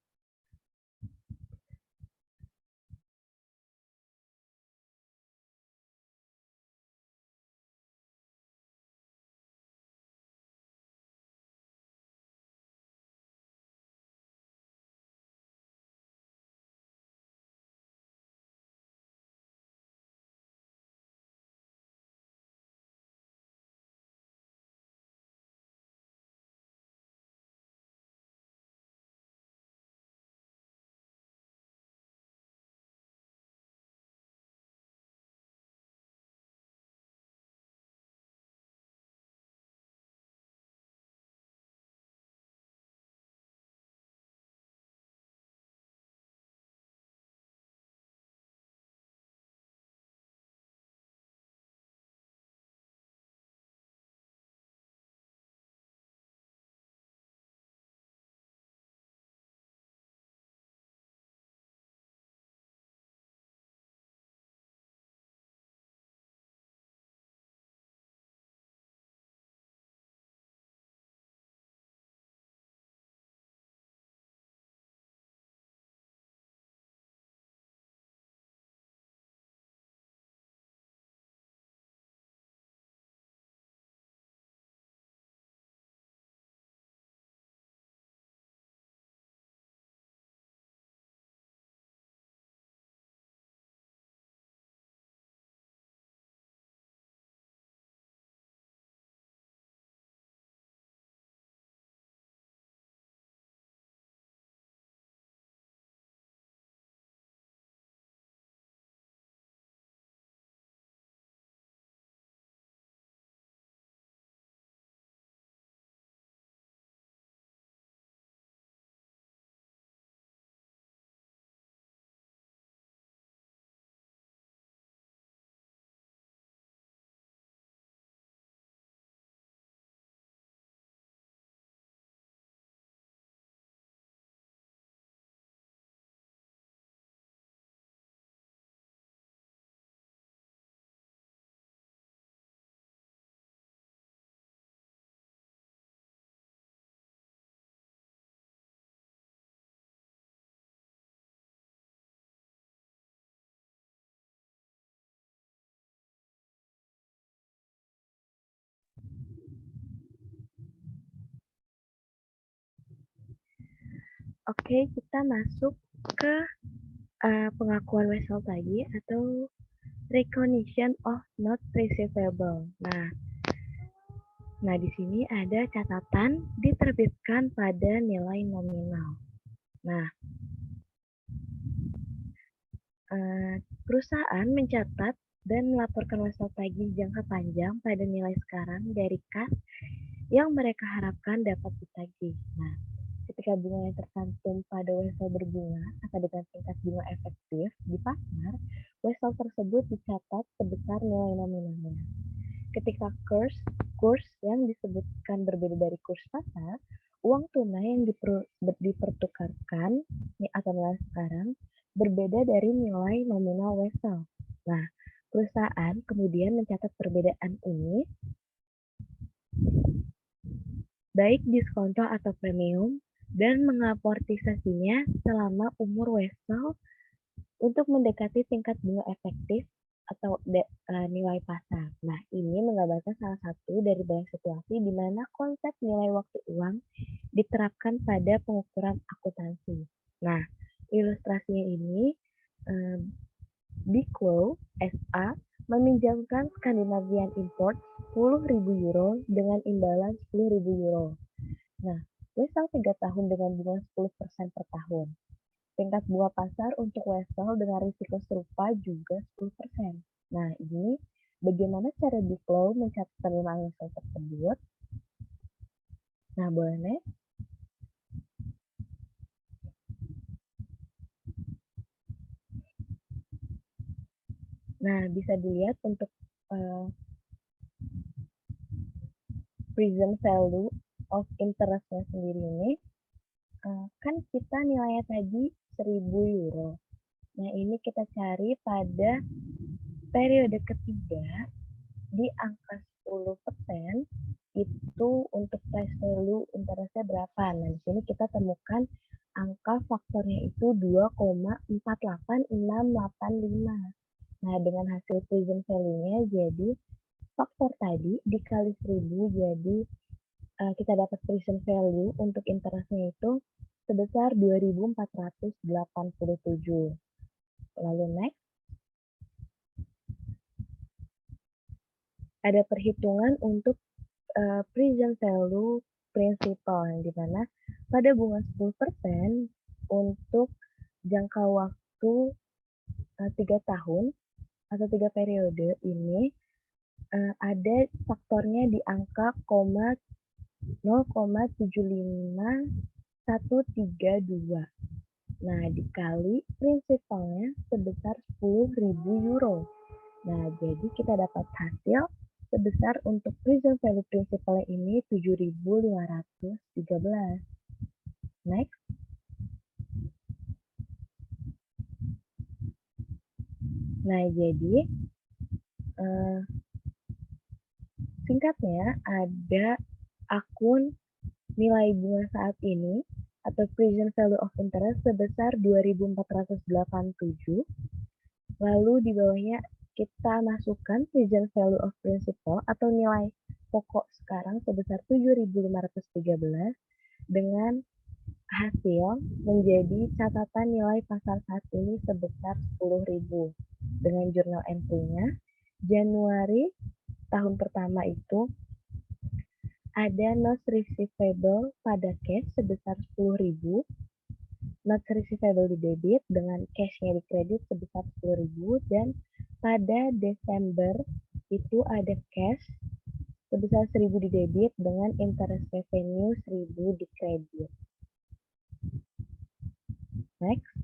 Speaker 2: Oke, kita masuk ke pengakuan Wessel tadi atau recognition of not receivable. Nah, di sini ada catatan diterbitkan pada nilai nominal. Nah, perusahaan mencatat dan melaporkan Wessel tagih jangka panjang pada nilai sekarang dari kas yang mereka harapkan dapat ditagih. Nah, ketika bunga yang tercantum pada Wessel berbunga atau dengan tingkat bunga efektif di pasar, Wessel tersebut dicatat sebesar nilai nominalnya. Ketika kurs yang disebutkan berbeda dari kurs pasar, uang tunai yang dipertukarkan atau nilai sekarang berbeda dari nilai nominal Wessel. Nah, perusahaan kemudian mencatat perbedaan ini baik diskonto atau premium dan mengamortisasinya selama umur Wessel untuk mendekati tingkat bunga efektif atau nilai pasar. Nah, ini menggambarkan salah satu dari banyak situasi di mana konsep nilai waktu uang diterapkan pada pengukuran akuntansi. Nah, ilustrasinya ini Biklo SA meminjamkan Scandinavian Import 10.000 euro dengan imbalan 10.000 euro. Nah, Wessel 3 tahun dengan bunga 10% per tahun. Tingkat bunga pasar untuk Wessel dengan risiko serupa juga 10%. Nah, ini bagaimana cara Biklo mencatat penerimaan Wessel tersebut? Nah, boleh next. Nah, bisa dilihat untuk present value of interest-nya sendiri ini, kan kita nilainya tadi 1.000 euro. Nah, ini kita cari pada periode ketiga di angka 10% itu untuk price value interest-nya berapa. Nah, di sini kita temukan angka faktornya itu 2,48685. Nah, dengan hasil present value-nya jadi faktor tadi dikali 1000 jadi kita dapat present value untuk interest-nya itu sebesar 2.487. Lalu next. Ada perhitungan untuk present value principal, yang dimana pada bunga 10% untuk jangka waktu 3 tahun atau 3 periode ini ada faktornya di angka 0,75132. Nah, dikali prinsipalnya sebesar 10.000 euro. Nah, jadi kita dapat hasil sebesar untuk present value principalnya ini 7.513. Next. Nah, jadi singkatnya ada akun nilai bunga saat ini atau present value of interest sebesar 2.487. Lalu di bawahnya kita masukkan present value of principal atau nilai pokok sekarang sebesar 7.513 dengan hasil menjadi catatan nilai pasar saat ini sebesar 10.000. Dengan journal entry-nya, Januari tahun pertama itu ada notes receivable pada cash sebesar 10.000, notes receivable di debit dengan cash-nya di kredit sebesar 10.000, dan pada Desember itu ada cash sebesar 1.000 di debit dengan interest revenue 1.000 di kredit. Next.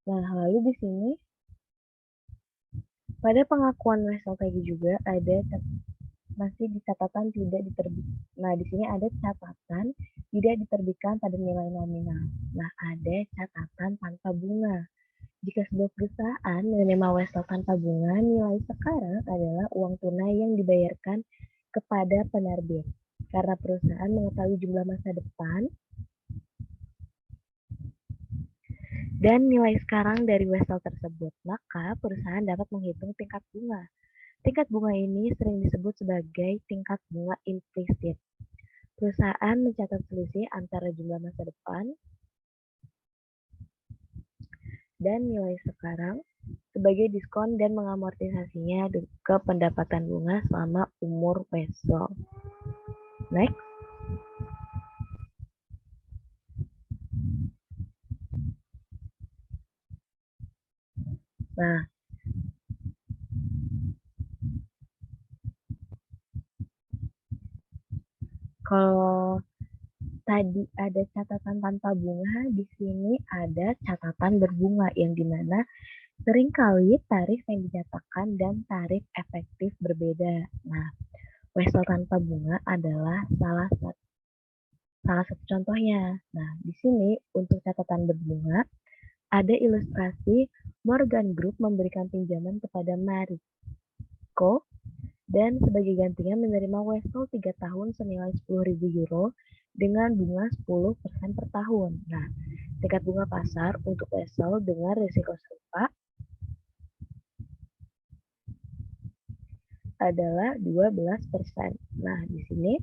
Speaker 2: Nah, lalu di sini pada pengakuan Wessel tagih juga ada masih di catatan tidak diterbitkan. Nah, di sini ada catatan tidak diterbitkan pada nilai nominal. Nah, ada catatan tanpa bunga. Jika sebuah perusahaan menerima Wessel tanpa bunga, nilai sekarang adalah uang tunai yang dibayarkan kepada penerbit. Karena perusahaan mengetahui jumlah masa depan dan nilai sekarang dari wesel tersebut, maka perusahaan dapat menghitung tingkat bunga. Tingkat bunga ini sering disebut sebagai tingkat bunga implisit. Perusahaan mencatat selisih antara jumlah masa depan dan nilai sekarang sebagai diskon dan mengamortisasinya ke pendapatan bunga selama umur wesel. Next. Nah, kalau tadi ada catatan tanpa bunga, di sini ada catatan berbunga yang dimana seringkali tarif yang dinyatakan dan tarif efektif berbeda. Nah, wesel tanpa bunga adalah salah satu contohnya. Nah, di sini untuk catatan berbunga ada ilustrasi Morgan Group memberikan pinjaman kepada Mariko dan sebagai gantinya menerima wesel 3 tahun senilai 10.000 euro dengan bunga 10% per tahun. Nah, tingkat bunga pasar untuk wesel dengan risiko serupa adalah 12%. Nah, di sini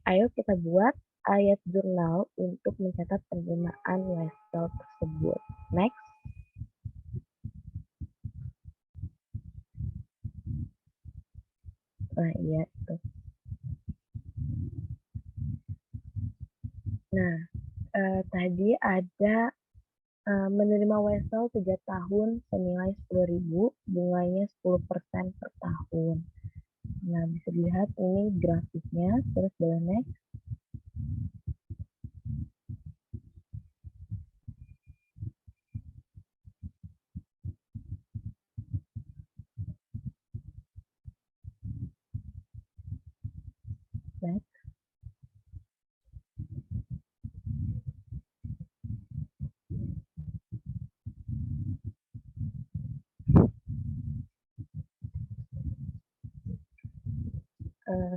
Speaker 2: ayo kita buat ayat jurnal untuk mencatat penerimaan wesel tersebut. Next. Nah, iya itu. Nah, tadi ada menerima wesel 3 tahun senilai 10.000, bunganya 10% per tahun. Nah, bisa dilihat ini grafiknya, terus boleh next. Next.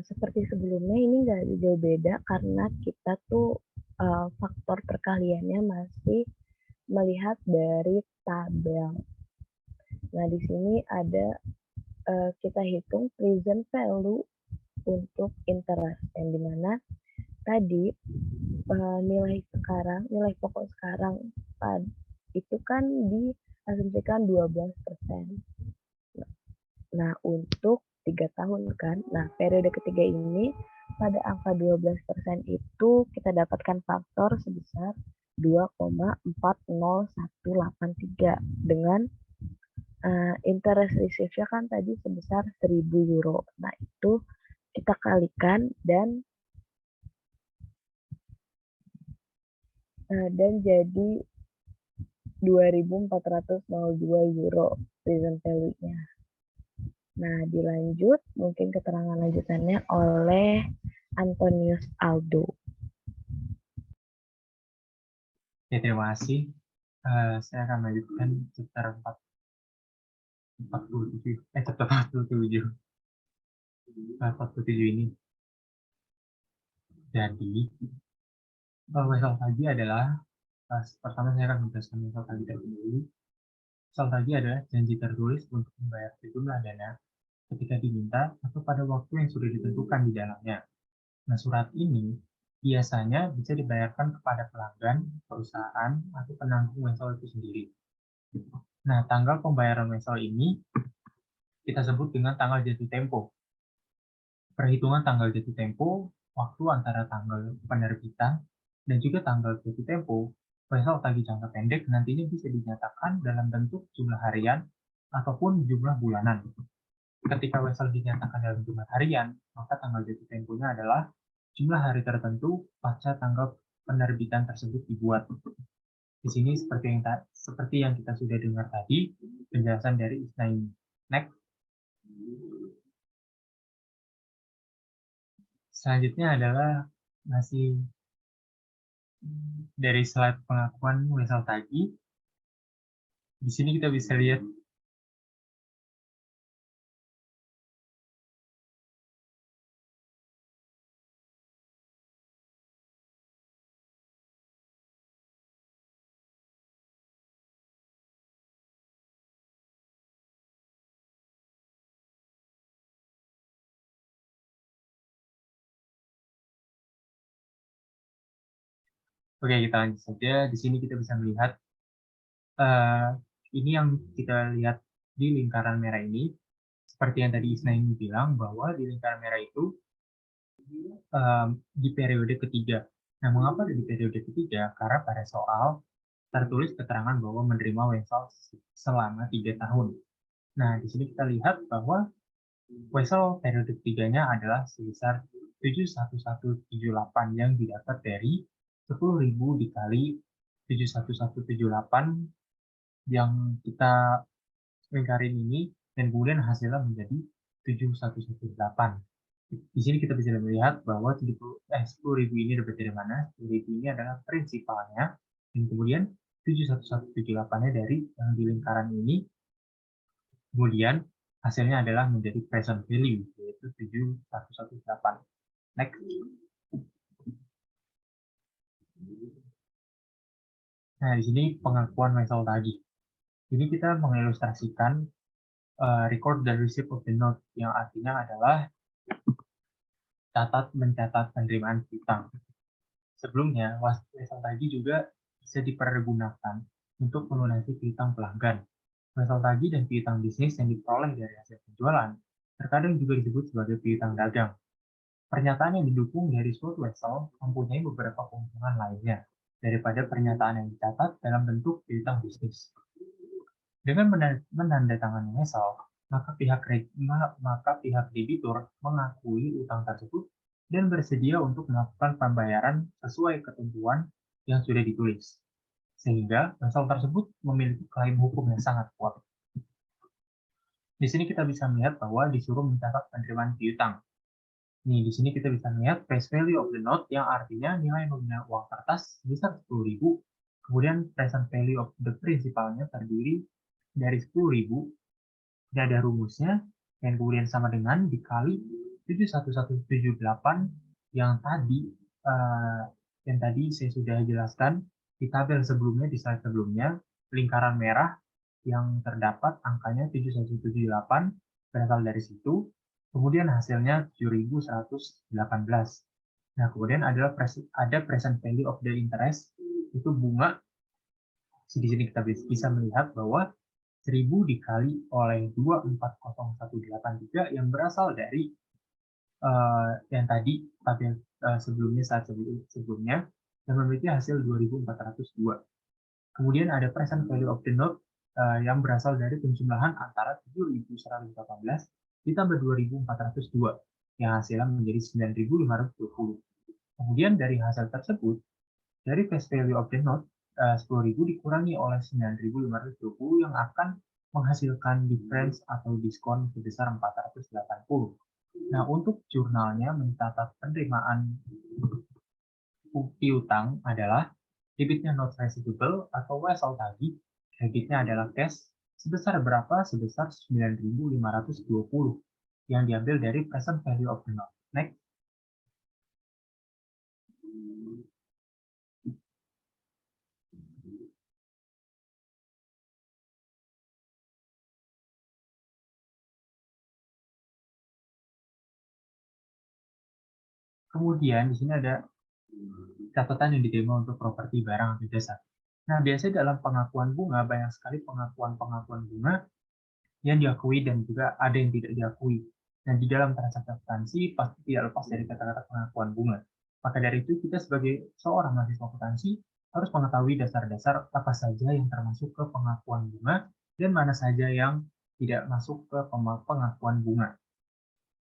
Speaker 2: Seperti sebelumnya ini nggak jauh beda karena kita tuh faktor perkaliannya masih melihat dari tabel. Nah, di sini ada kita hitung present value untuk interest yang dimana tadi nilai pokok sekarang itu kan diasumsikan 12%. Nah, untuk 3 tahun kan. Nah, periode ketiga ini pada angka 12% itu kita dapatkan faktor sebesar 2,40183 dengan interest receive-nya kan tadi sebesar 1.000 euro. Nah, itu kita kalikan dan jadi 2.402 euro present value-nya. Nah, dilanjut mungkin keterangan lanjutannya oleh Antonius Aldo.
Speaker 3: Ya, terima kasih. Saya akan melanjutkan chapter 47 ini. Jadi, wesel tagi adalah pertama saya akan menjelaskan wesel tagi dulu. Wesel tagi adalah janji tertulis untuk membayar sejumlah dana ketika diminta atau pada waktu yang sudah ditentukan di dalamnya. Nah, surat ini biasanya bisa dibayarkan kepada pelanggan, perusahaan, atau penanggung wesel itu sendiri. Nah, tanggal pembayaran wesel ini kita sebut dengan tanggal jatuh tempo. Perhitungan tanggal jatuh tempo, waktu antara tanggal penerbitan, dan juga tanggal jatuh tempo, wesel tagih jangka pendek nantinya bisa dinyatakan dalam bentuk jumlah harian ataupun jumlah bulanan. Ketika wesel dinyatakan dalam jumlah harian, maka tanggal jatuh temponya adalah jumlah hari tertentu pasca tanggal penerbitan tersebut dibuat. Di sini seperti yang kita sudah dengar tadi, penjelasan dari Isna ini. Next. Selanjutnya adalah masih dari slide pengakuan wesel tagih. Di sini kita bisa lihat Oke, kita lanjut saja. Di sini kita bisa melihat ini yang kita lihat di lingkaran merah ini, seperti yang tadi Isna ini bilang bahwa di lingkaran merah itu di periode ketiga. Nah, mengapa di periode ketiga? Karena pada soal tertulis keterangan bahwa menerima Wesel selama 3 tahun. Nah, di sini kita lihat bahwa Wesel periode ketiganya adalah sebesar 71178 yang didapat dari 10.000 dikali 71178 yang kita lingkarin ini, dan kemudian hasilnya menjadi 7118. Di sini kita bisa melihat bahwa 10.000 ini dapat dari mana? 10.000 ini adalah prinsipalnya, dan kemudian 71178-nya dari yang di lingkaran ini, kemudian hasilnya adalah menjadi present value, yaitu 7118. Next. Nah, di sini pengakuan Wesel tadi. Ini kita mengilustrasikan record the receipt of the note, yang artinya adalah mencatat penerimaan piutang. Sebelumnya, Wesel tagih juga bisa dipergunakan untuk melunasi piutang pelanggan. Wesel tagih dan piutang bisnis yang diperoleh dari hasil penjualan terkadang juga disebut sebagai piutang dagang. Pernyataan yang didukung dari suatu wesel mempunyai beberapa keuntungan lainnya daripada pernyataan yang dicatat dalam bentuk piutang bisnis. Dengan menandatangani wesel, maka pihak debitur mengakui utang tersebut dan bersedia untuk melakukan pembayaran sesuai ketentuan yang sudah ditulis, sehingga wesel tersebut memiliki klaim hukum yang sangat kuat. Di sini kita bisa melihat bahwa disuruh mencatat penerimaan piutang. Nih, di sini kita bisa melihat face value of the note, yang artinya nilai nominal uang kertas sebesar 10.000, kemudian present value of the principalnya terdiri dari 10.000, ini ada rumusnya, dan kemudian sama dengan dikali 71178 yang tadi saya sudah jelaskan di tabel sebelumnya, di slide sebelumnya, lingkaran merah yang terdapat angkanya 7178 berasal dari situ, kemudian hasilnya 7.118. Nah, kemudian ada present value of the interest, itu bunga. Di sini kita bisa melihat bahwa 1000 dikali oleh 240.183 yang berasal dari yang tadi tabel sebelumnya, saat sebelumnya, yang memiliki hasil 2.402. Kemudian ada present value of the note yang berasal dari penjumlahan antara 7.118 ditambah 2.402 yang hasilnya menjadi 9.520. Kemudian dari hasil tersebut, dari face value of the note 10.000 dikurangi oleh 9.520 yang akan menghasilkan difference atau diskon sebesar 480. Nah, untuk jurnalnya mencatat penerimaan piutang adalah debitnya not receivable atau wesel tagih, debitnya adalah cash, sebesar berapa? Sebesar 9.520 yang diambil dari present value of the note. Next. Kemudian di sini ada catatan yang diterima untuk properti barang atau jasa. Nah, biasanya dalam pengakuan bunga, banyak sekali pengakuan bunga yang diakui dan juga ada yang tidak diakui. Dan di dalam transaksi akuntansi pasti tidak lepas dari kata-kata pengakuan bunga. Maka dari itu, kita sebagai seorang mahasiswa akuntansi harus mengetahui dasar-dasar apa saja yang termasuk ke pengakuan bunga dan mana saja yang tidak masuk ke pengakuan bunga.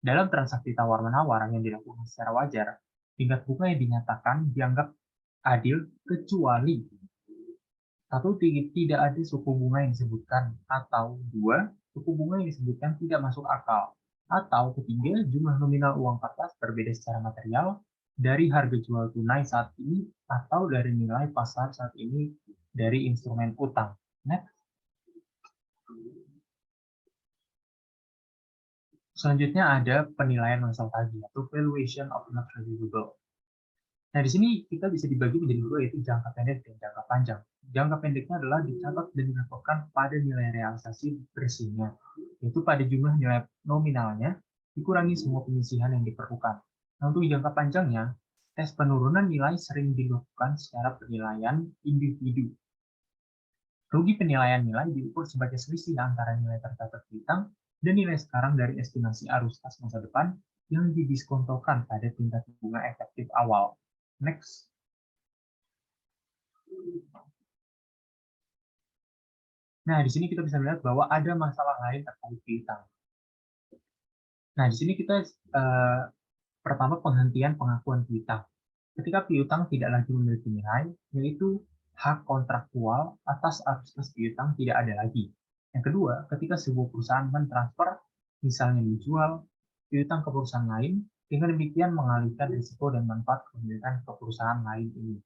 Speaker 3: Dalam transaksi tawar-menawar yang dilakukan secara wajar, tingkat bunga yang dinyatakan dianggap adil kecuali satu, tidak ada suku bunga yang disebutkan, atau dua, suku bunga yang disebutkan tidak masuk akal, atau ketiga, jumlah nominal uang kertas berbeda secara material dari harga jual tunai saat ini atau dari nilai pasar saat ini dari instrumen utang. Next. Selanjutnya ada penilaian wesel tagih atau valuation of not receivable. Nah, di sini kita bisa dibagi menjadi dua, yaitu jangka pendek dan jangka panjang. Jangka pendeknya adalah dicatat dan dilaporkan pada nilai realisasi bersihnya, yaitu pada jumlah nilai nominalnya dikurangi semua penyisihan yang diperlukan. Nah, untuk jangka panjangnya, tes penurunan nilai sering dilakukan secara penilaian individu. Rugi penilaian nilai diukur sebagai selisih antara nilai tercatat piutang dan nilai sekarang dari estimasi arus kas masa depan yang didiskontokan pada tingkat bunga efektif awal. Next. Nah, di sini kita bisa melihat bahwa ada masalah lain terkait piutang. Nah, di sini kita pertama penghentian pengakuan piutang. Ketika piutang tidak lagi memiliki nilai, yaitu hak kontraktual atas arus kas piutang tidak ada lagi. Yang kedua, ketika sebuah perusahaan mentransfer, misalnya menjual piutang ke perusahaan lain, dengan demikian mengalihkan risiko dan manfaat kepemilikan ke perusahaan lain ini.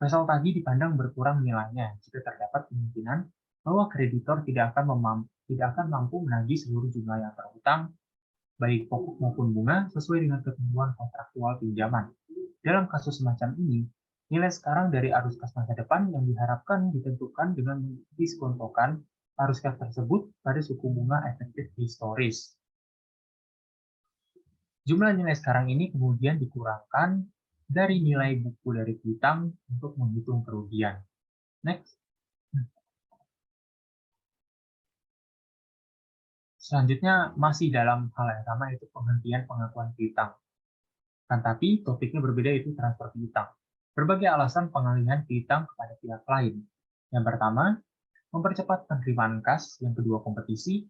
Speaker 3: Vessel tagih dipandang berkurang nilainya jika terdapat kemungkinan bahwa kreditor tidak akan mampu menagih seluruh jumlah yang terhutang, baik pokok maupun bunga, sesuai dengan ketentuan kontraktual pinjaman. Dalam kasus semacam ini, nilai sekarang dari arus kas masa depan yang diharapkan ditentukan dengan mendiskontokan arus kas tersebut pada suku bunga efektif historis. Jumlah nilai sekarang ini kemudian dikurangkan dari nilai buku dari piutang untuk menghitung kerugian. Next. Selanjutnya masih dalam hal yang sama, yaitu penghentian pengakuan piutang. Kan tapi topiknya berbeda, yaitu transfer piutang. Berbagai alasan pengalihan piutang kepada pihak lain. Yang pertama, mempercepat penerimaan kas. Yang kedua, kompetisi.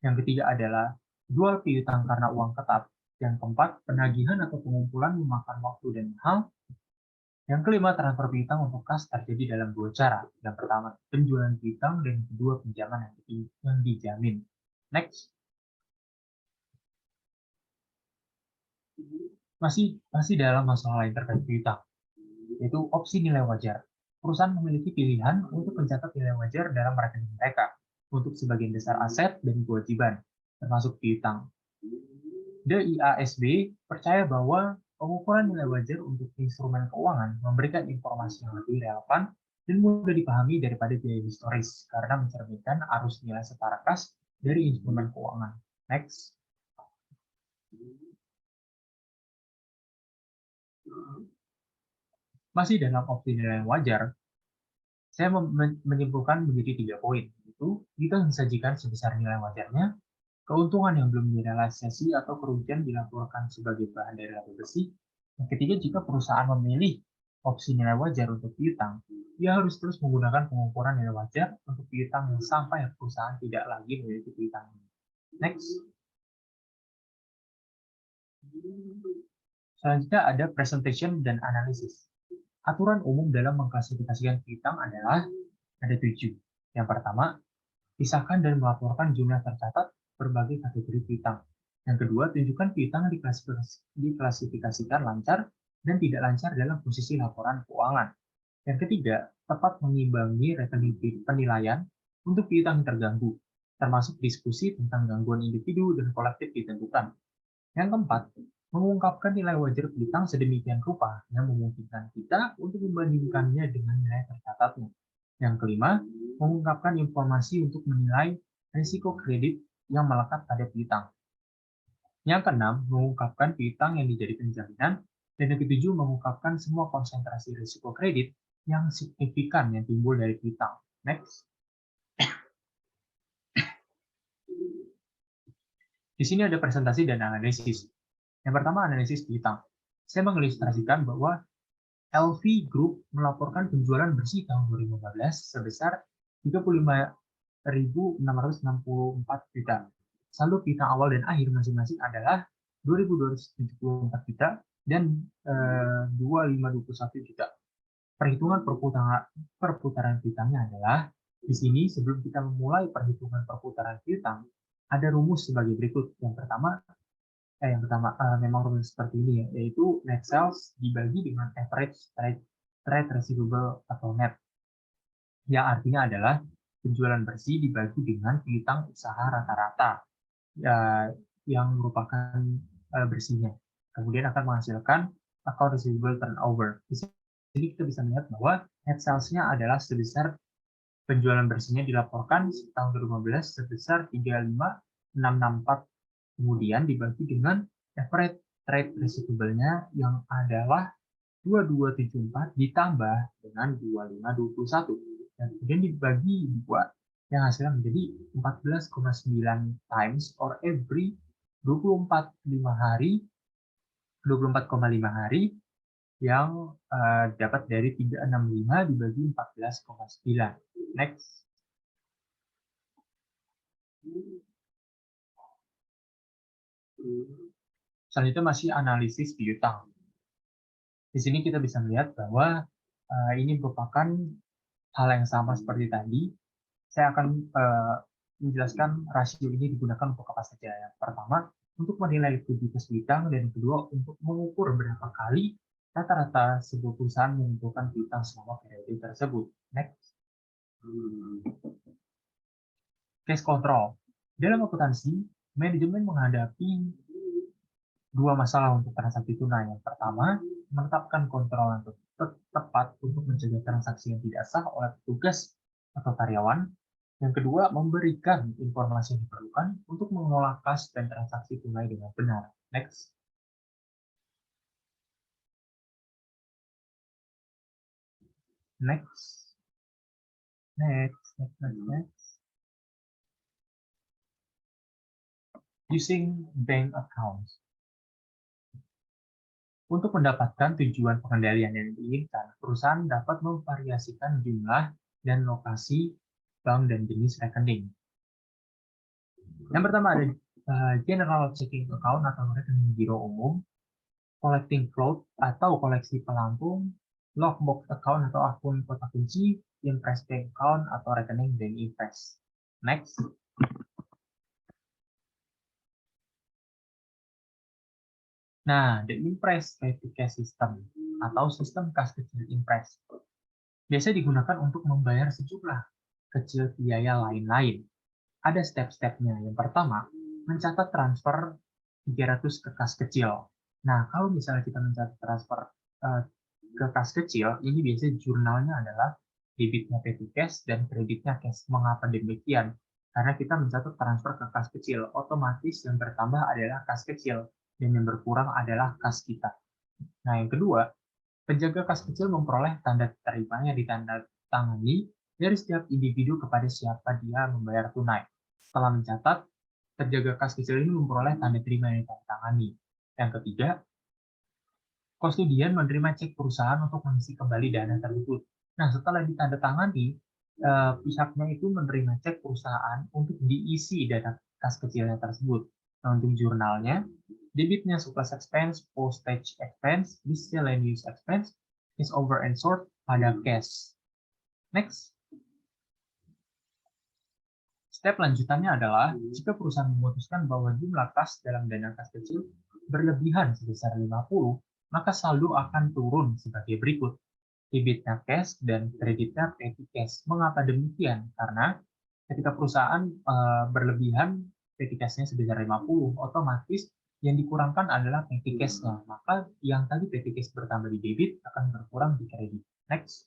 Speaker 3: Yang ketiga adalah jual piutang karena uang tetap. Yang keempat, penagihan atau pengumpulan memakan waktu dan mahal. Yang kelima, transfer piutang untuk kas terjadi dalam dua cara. Yang pertama, penjualan piutang, dan yang kedua, pinjaman yang dijamin. Next. Masih dalam masalah lain terkait piutang, yaitu opsi nilai wajar. Perusahaan memiliki pilihan untuk mencatat nilai wajar dalam rekening mereka untuk sebagian besar aset dan kewajiban, termasuk piutang. DIASB percaya bahwa pengukuran nilai wajar untuk instrumen keuangan memberikan informasi yang lebih relevan dan mudah dipahami daripada biaya historis karena mencerminkan arus nilai setara kas dari instrumen keuangan. Next. Masih dalam opsi nilai wajar, saya menyimpulkan menjadi 3 poin, yaitu jika disajikan sebesar nilai wajarnya, keuntungan yang belum direalisasi atau kerugian dilaporkan sebagai bahan dari laba bersih. Yang ketiga, jika perusahaan memilih opsi nilai wajar untuk piutang, ia harus terus menggunakan pengukuran nilai wajar untuk piutang yang sampai perusahaan tidak lagi memiliki piutang. Next. Selanjutnya ada presentation dan analisis. Aturan umum dalam mengklasifikasikan piutang adalah ada 7. Yang pertama, pisahkan dan melaporkan jumlah tercatat berbagai kategori piutang. Yang kedua, tunjukkan piutang diklasifikasikan lancar dan tidak lancar dalam posisi laporan keuangan. Yang ketiga, tepat mengimbangi rekening penilaian untuk piutang yang terganggu, termasuk diskusi tentang gangguan individu dan kolektif ditentukan. Yang keempat, mengungkapkan nilai wajar piutang sedemikian rupa yang memungkinkan kita untuk membandingkannya dengan nilai tercatatnya. Yang kelima, mengungkapkan informasi untuk menilai risiko kredit yang melekat pada piutang. Yang keenam, mengungkapkan piutang yang dijadikan jaminan. Dan yang ketujuh, mengungkapkan semua konsentrasi risiko kredit yang signifikan yang timbul dari piutang. Next. Di sini ada presentasi dan analisis. Yang pertama, analisis piutang. Saya mengilustrasikan bahwa LV Group melaporkan penjualan bersih tahun 2015 sebesar 35.664 juta. Saldo piutang awal dan akhir masing-masing adalah 2.274 juta dan 2.521 juta. Perhitungan perputaran piutangnya adalah di sini sebelum kita memulai perhitungan perputaran piutang ada rumus sebagai berikut. Yang pertama memang rumus seperti ini, yaitu net sales dibagi dengan average trade receivable atau net, yang artinya adalah penjualan bersih dibagi dengan piutang usaha rata-rata yang merupakan bersihnya, kemudian akan menghasilkan account receivable turnover. Di sini kita bisa melihat bahwa net sales-nya adalah sebesar penjualan bersihnya dilaporkan tahun 2015 sebesar 35.664, kemudian dibagi dengan average trade receivable-nya yang adalah 2274 ditambah dengan 2521 dan kemudian dibagi 2 yang hasilnya menjadi 14,9 times or every 24,5 hari yang dapat dari 365 dibagi 14,9. Next. Selanjutnya masih analisis piutang. Di sini kita bisa melihat bahwa ini merupakan hal yang sama seperti tadi. Saya akan menjelaskan rasio ini digunakan untuk apa saja. Yang pertama, untuk menilai likuiditas piutang, dan kedua, untuk mengukur berapa kali rata-rata sebuah perusahaan mengumpulkan piutang selama periode tersebut. Next. Cash control. Dalam akuntansi, manajemen menghadapi dua masalah untuk transaksi tunai. Yang pertama, menetapkan kontrol yang tepat untuk mencegah transaksi yang tidak sah oleh petugas atau karyawan. Yang kedua, memberikan informasi yang diperlukan untuk mengelola kas dan transaksi tunai dengan benar. Next. Next. Using bank accounts. Untuk mendapatkan tujuan pengendalian yang diinginkan, perusahaan dapat memvariasikan jumlah dan lokasi bank dan jenis rekening. Yang pertama ada general checking account atau rekening giro umum, collecting float atau koleksi pelampung, lockbox account atau akun kotak kunci, impress bank account atau rekening bank impress. Next. Nah, the impress petty cash system atau sistem kas kecil impress biasa digunakan untuk membayar sejumlah kecil biaya lain-lain. Ada step-stepnya. Yang pertama, mencatat transfer 300 ke kas kecil. Nah, kalau misalnya kita mencatat transfer ke kas kecil, ini biasanya jurnalnya adalah debitnya petty cash dan kreditnya cash. Mengapa demikian? Karena kita mencatat transfer ke kas kecil, otomatis yang bertambah adalah kas kecil dan yang berkurang adalah kas kita. Nah, yang kedua, penjaga kas kecil memperoleh tanda terimanya ditandatangani dari setiap individu kepada siapa dia membayar tunai. Setelah mencatat, penjaga kas kecil ini memperoleh tanda terima yang ditandatangani. Yang ketiga, kustodian menerima cek perusahaan untuk mengisi kembali dana tersebut. Nah, setelah ditandatangani, pihaknya itu menerima cek perusahaan untuk diisi dana kas kecilnya tersebut. Nah, untuk jurnalnya, debitnya surplus expense, postage expense, miscellaneous expense, is over and short pada cash. Next. Step lanjutannya adalah, jika perusahaan memutuskan bahwa jumlah kas dalam dana kas kecil berlebihan sebesar 50, maka saldo akan turun sebagai berikut. Debitnya cash dan kreditnya petty cash. Mengapa demikian? Karena ketika perusahaan berlebihan petty cash-nya sebesar 50, otomatis yang dikurangkan adalah petty cash-nya. Maka yang tadi petty cash bertambah di debit akan berkurang di kredit. Next.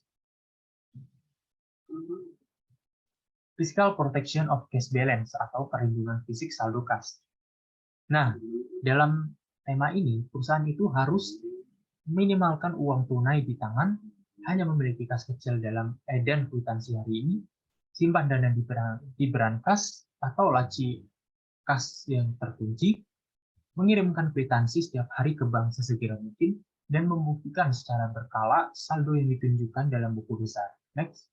Speaker 3: Physical protection of cash balance atau perlindungan fisik saldo kas. Nah, dalam tema ini, perusahaan itu harus minimalkan uang tunai di tangan, hanya memiliki kas kecil dalam edan kwitansi hari ini, simpan dana di brankas atau laci kas yang terkunci, mengirimkan kwitansi setiap hari ke bank sesegera mungkin, dan membuktikan secara berkala saldo yang ditunjukkan dalam buku besar. Next.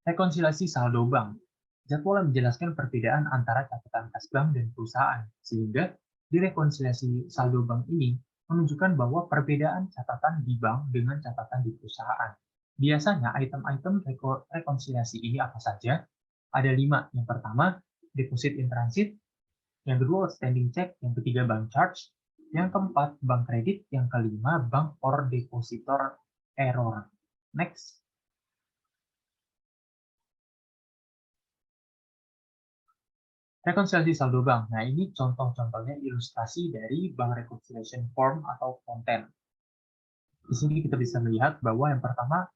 Speaker 3: Rekonsiliasi saldo bank. Jadwal menjelaskan perbedaan antara catatan kas bank dan perusahaan, sehingga di rekonsiliasi saldo bank ini menunjukkan bahwa perbedaan catatan di bank dengan catatan di perusahaan. Biasanya item-item rekonsiliasi ini apa saja? Ada 5. Yang pertama, deposit in transit. Yang kedua, outstanding check. Yang ketiga, bank charge. Yang keempat, bank kredit. Yang kelima, bank or depositor error. Next. Rekonsiliasi saldo bank. Nah, ini contoh-contohnya ilustrasi dari bank reconciliation form atau konten. Di sini kita bisa melihat bahwa yang pertama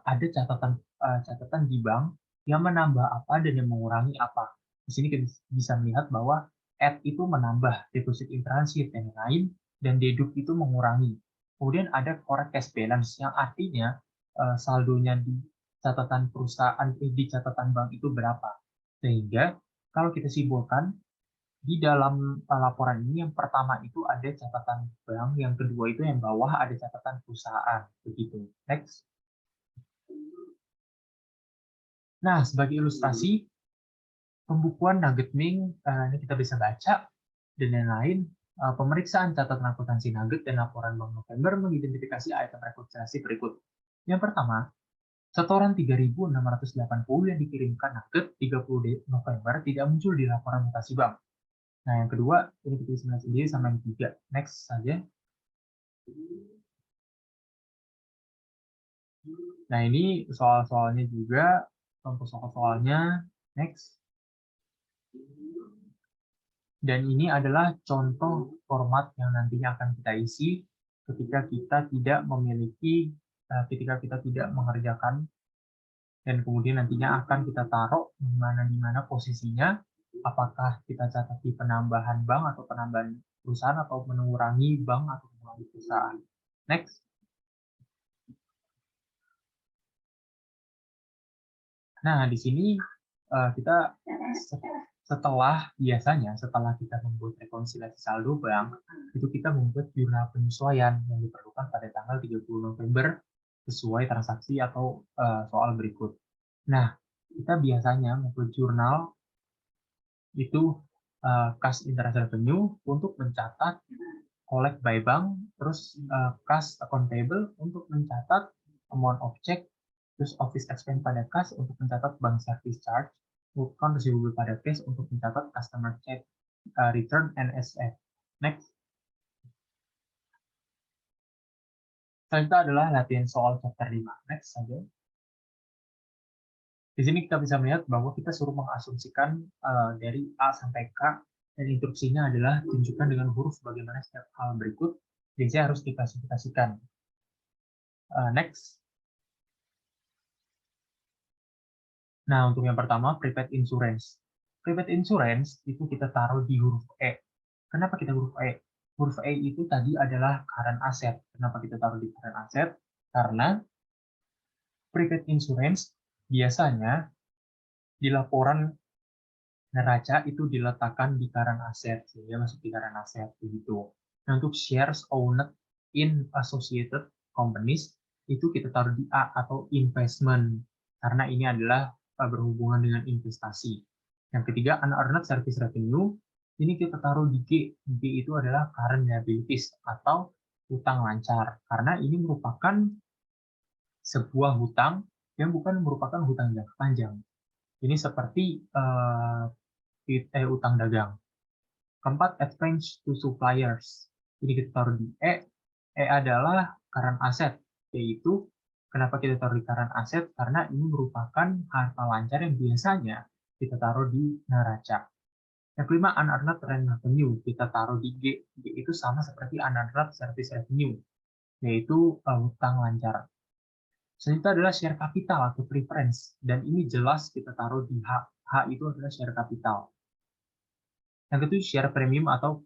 Speaker 3: ada catatan di bank yang menambah apa dan yang mengurangi apa. Di sini kita bisa melihat bahwa add itu menambah, deposit in transit dan lain, dan deduct itu mengurangi. Kemudian ada correct cash balance yang artinya saldonya di catatan perusahaan di catatan bank itu berapa. Sehingga kalau kita simpulkan di dalam laporan ini yang pertama itu ada catatan bank, yang kedua itu yang bawah ada catatan perusahaan, begitu. Next. Nah, sebagai ilustrasi pembukuan Nugget Ming, ini kita bisa baca dan lain-lain. Pemeriksaan catatan akuntansi Nugget dan laporan Bank November mengidentifikasi item rekomendasi berikut. Yang pertama, setoran 3.680 yang dikirimkan Nugget 30 November tidak muncul di laporan mutasi bank. Nah, yang kedua, ini kita bisa melihat sendiri sama yang ketiga. Next saja. Nah, ini soal-soalnya juga, contoh soal-soalnya. Next. Dan ini adalah contoh format yang nantinya akan kita isi ketika kita tidak memiliki, ketika kita tidak mengerjakan, dan kemudian nantinya akan kita taruh di mana posisinya, apakah kita catat di penambahan bank atau penambahan perusahaan atau mengurangi bank atau mengurangi perusahaan. Next. Nah, di sini kita setelah kita membuat rekonsiliasi saldo bank, itu kita membuat jurnal penyesuaian yang diperlukan pada tanggal 30 November sesuai transaksi atau soal berikut. Nah, kita biasanya membuat jurnal itu cash interest revenue untuk mencatat collect by bank, terus cash accountable untuk mencatat amount of check, terus office expense pada cash untuk mencatat bank service charge, account receivable pada cash untuk mencatat customer check return NSF. Next. Selanjutnya adalah latihan soal chapter 5. Next saja. Di sini kita bisa melihat bahwa kita suruh mengasumsikan dari A sampai K, dan instruksinya adalah tunjukkan dengan huruf bagaimana setiap hal berikut, jadi harus diklasifikasikan. Next. Nah, untuk yang pertama, prepaid insurance. Prepaid insurance itu kita taruh di huruf E. Kenapa kita huruf E? Huruf E itu tadi adalah current asset. Kenapa kita taruh di current asset? Karena prepaid insurance biasanya di laporan neraca itu diletakkan di current asset, sehingga masuk di current asset begitu. Nah, untuk shares owned in associated companies itu kita taruh di A atau investment, karena ini adalah berhubungan dengan investasi. Yang ketiga, unearned service revenue, ini kita taruh di G. G itu adalah current liabilities atau hutang lancar, karena ini merupakan sebuah hutang yang bukan merupakan hutang jangka panjang. Ini seperti utang dagang. Keempat, advance to suppliers. Ini kita taruh di E. E adalah current asset, yaitu kenapa kita taruh di current asset? Karena ini merupakan harta lancar yang biasanya kita taruh di neraca. Yang kelima, unearned revenue. Kita taruh di G. G itu sama seperti unearned service revenue, yaitu hutang lancar. Selanjutnya adalah share capital atau preference, dan ini jelas kita taruh di H. H itu adalah share capital. Yang kedua, share premium atau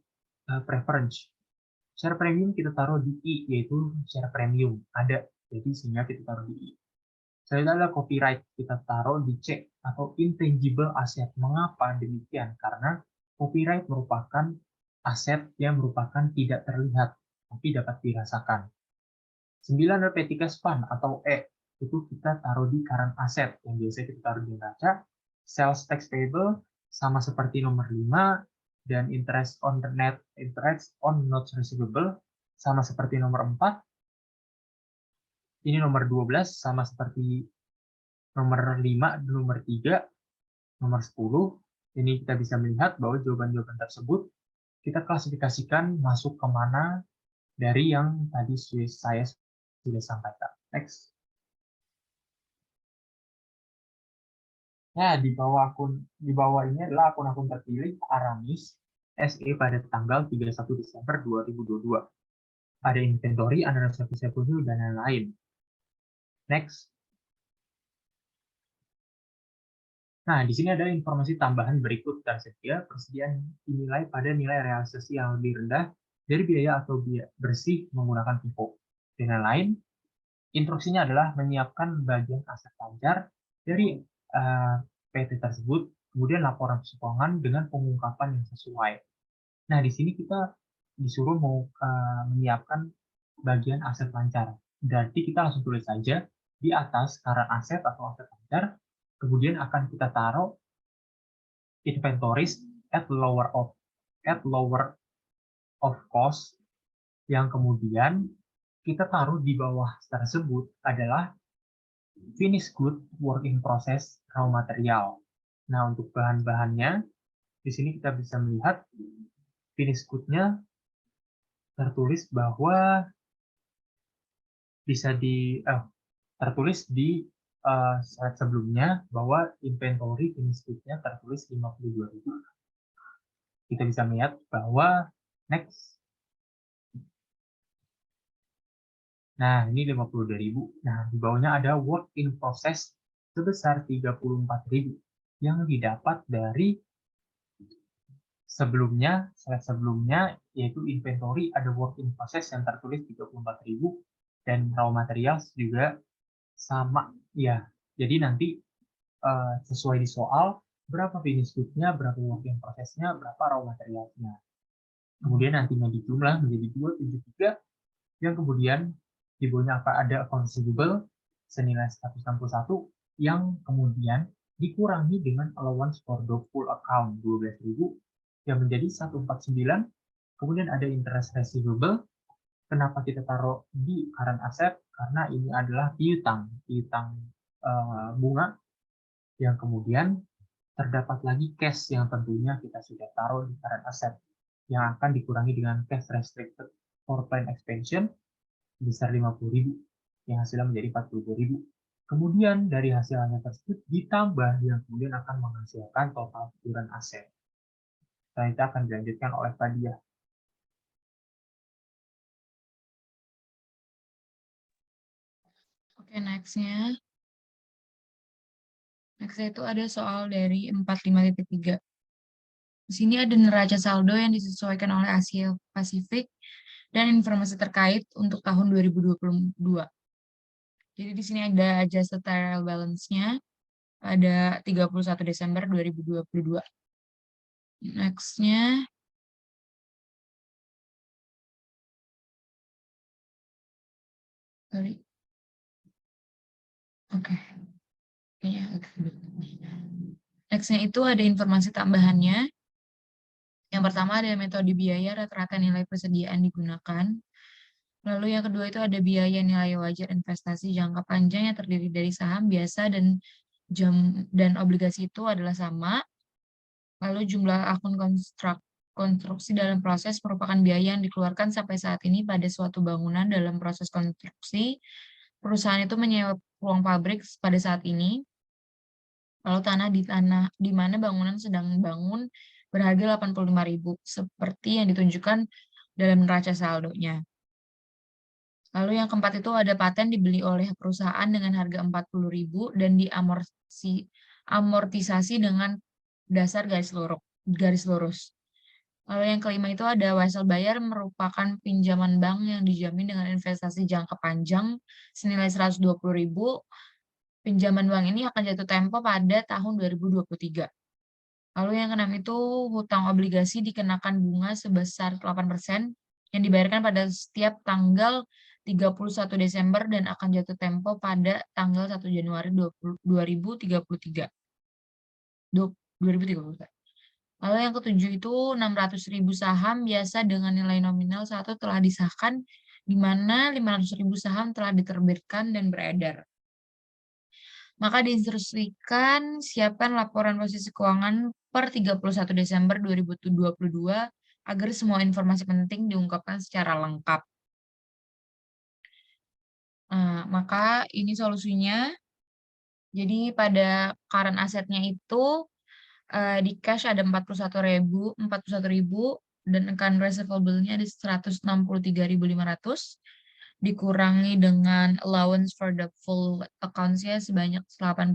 Speaker 3: preference. Share premium kita taruh di I, yaitu share premium. Ada, jadi sehingga kita taruh di I. Selanjutnya adalah copyright, kita taruh di C, atau intangible asset. Mengapa demikian? Karena copyright merupakan aset yang merupakan tidak terlihat, tapi dapat dirasakan. 9 adalah P3 fund atau E, itu kita taruh di current asset, yang biasa kita taruh di neraca. Sales tax payable, sama seperti nomor 5, dan interest on the net interest on notes receivable, sama seperti nomor 4. Ini nomor 12, sama seperti nomor 5 dan nomor 3, nomor 10. Ini kita bisa melihat bahwa jawaban-jawaban tersebut kita klasifikasikan masuk kemana dari yang tadi saya sudah sampaikan. Next. Nah, di bawah ini adalah akun-akun terpilih Aramis SE pada tanggal 31 Desember 2022. Ada inventory, unearned service revenue, dan lain-lain. Next. Nah, di sini ada informasi tambahan berikut tersedia persediaan dinilai pada nilai realisasi yang lebih rendah dari biaya atau biaya bersih menggunakan FIFO. Dengan lain, instruksinya adalah menyiapkan bagian aset lancar dari PT tersebut, kemudian laporan keuangan dengan pengungkapan yang sesuai. Nah, di sini kita disuruh menyiapkan bagian aset lancar. Berarti kita langsung tulis saja di atas current aset atau aset lancar, kemudian akan kita taruh inventories at lower of cost, yang kemudian kita taruh di bawah tersebut adalah finished good work in process raw material. Nah, untuk bahan-bahannya di sini kita bisa melihat finished good-nya tertulis bahwa tertulis di slide sebelumnya bahwa inventory finished good-nya tertulis 52.000. Kita bisa melihat bahwa next. Nah, ini 52.000. Nah, di bawahnya ada work in process sebesar 34.000 yang didapat dari slide sebelumnya, yaitu inventory ada work in process yang tertulis 34.000 dan raw materials juga sama ya. Jadi nanti sesuai di soal berapa finish good-nya, berapa work in process-nya, berapa raw materials-nya. Kemudian nantinya dijumlah menjadi 273 yang kemudian di bawahnya akan ada account receivable senilai 161 yang kemudian dikurangi dengan allowance for doubtful account 12.000 yang menjadi 149. Kemudian ada interest receivable. Kenapa kita taruh di current asset? Karena ini adalah piutang bunga yang kemudian terdapat lagi cash yang tentunya kita sudah taruh di current asset yang akan dikurangi dengan cash restricted for plan expansion besar 50.000 yang hasilnya menjadi 42.000. Kemudian dari hasilnya tersebut ditambah yang kemudian akan menghasilkan total current aset. Dan itu akan dilanjutkan oleh Fadia.
Speaker 1: Oke, next-nya. Next-nya itu ada soal dari 45.3. Di sini ada neraca saldo yang disesuaikan oleh Asia Pasifik dan informasi terkait untuk tahun 2022. Jadi di sini ada adjusted trial balance-nya pada 31 Desember 2022. Next-nya. Sorry. Oke. Next-nya itu ada informasi tambahannya. Yang pertama ada metode biaya rata-rata nilai persediaan digunakan. Lalu yang kedua itu ada biaya nilai wajar investasi jangka panjang yang terdiri dari saham biasa dan obligasi itu adalah sama. Lalu jumlah akun konstruksi dalam proses merupakan biaya yang dikeluarkan sampai saat ini pada suatu bangunan dalam proses konstruksi. Perusahaan itu menyewa ruang pabrik pada saat ini. Lalu tanah di mana bangunan sedang dibangun berharga 85.000 seperti yang ditunjukkan dalam neraca saldonya. Lalu yang keempat itu ada paten dibeli oleh perusahaan dengan harga 40.000 dan diamortisasi dengan dasar garis lurus. Lalu yang kelima itu ada wesel bayar merupakan pinjaman bank yang dijamin dengan investasi jangka panjang senilai 120.000. Pinjaman bank ini akan jatuh tempo pada tahun 2023. Lalu yang keenam itu hutang obligasi dikenakan bunga sebesar 8% yang dibayarkan pada setiap tanggal 31 Desember dan akan jatuh tempo pada tanggal 1 Januari 2033. Lalu yang ketujuh itu 600.000 saham biasa dengan nilai nominal 1 telah disahkan, di mana 500.000 saham telah diterbitkan dan beredar. Maka diinstruksikan siapkan laporan posisi keuangan per 31 Desember 2022 agar semua informasi penting diungkapkan secara lengkap. Nah, maka ini solusinya. Jadi pada current asetnya itu di cash ada 41.000 dan account receivable-nya ada 163.500. Dikurangi dengan allowance for the full accounts-nya sebanyak 87.000,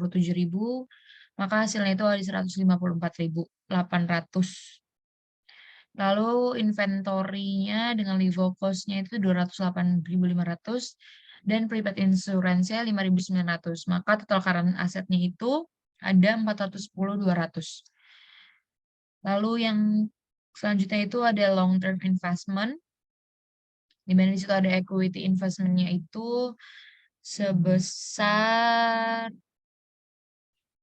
Speaker 1: Maka hasilnya itu ada 154.800. Lalu inventory-nya dengan legal cost-nya itu 208.500 dan prepaid insurance-nya 5.900. Maka total current asset-nya itu ada 410.200. Lalu yang selanjutnya itu ada long term investment, di mana di situ ada equity investment-nya itu sebesar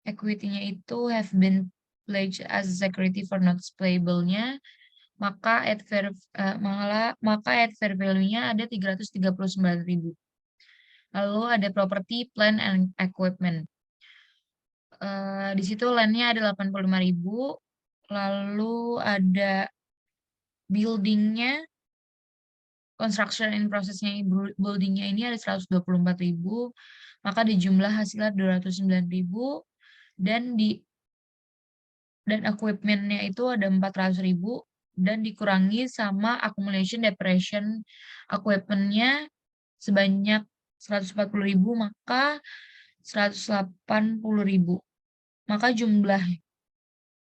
Speaker 1: equity-nya itu have been pledged as security for notes payable-nya, maka at fair value-nya ada 339.000. Lalu ada property, plant and equipment. Di situ land-nya ada 85.000. Lalu ada building-nya, construction in process-nya building-nya ini ada 124.000. Maka di jumlah hasilnya 209.000 dan equipment-nya itu ada 400.000 dan dikurangi sama accumulation depreciation equipment-nya sebanyak 140.000, maka 180.000. Maka jumlah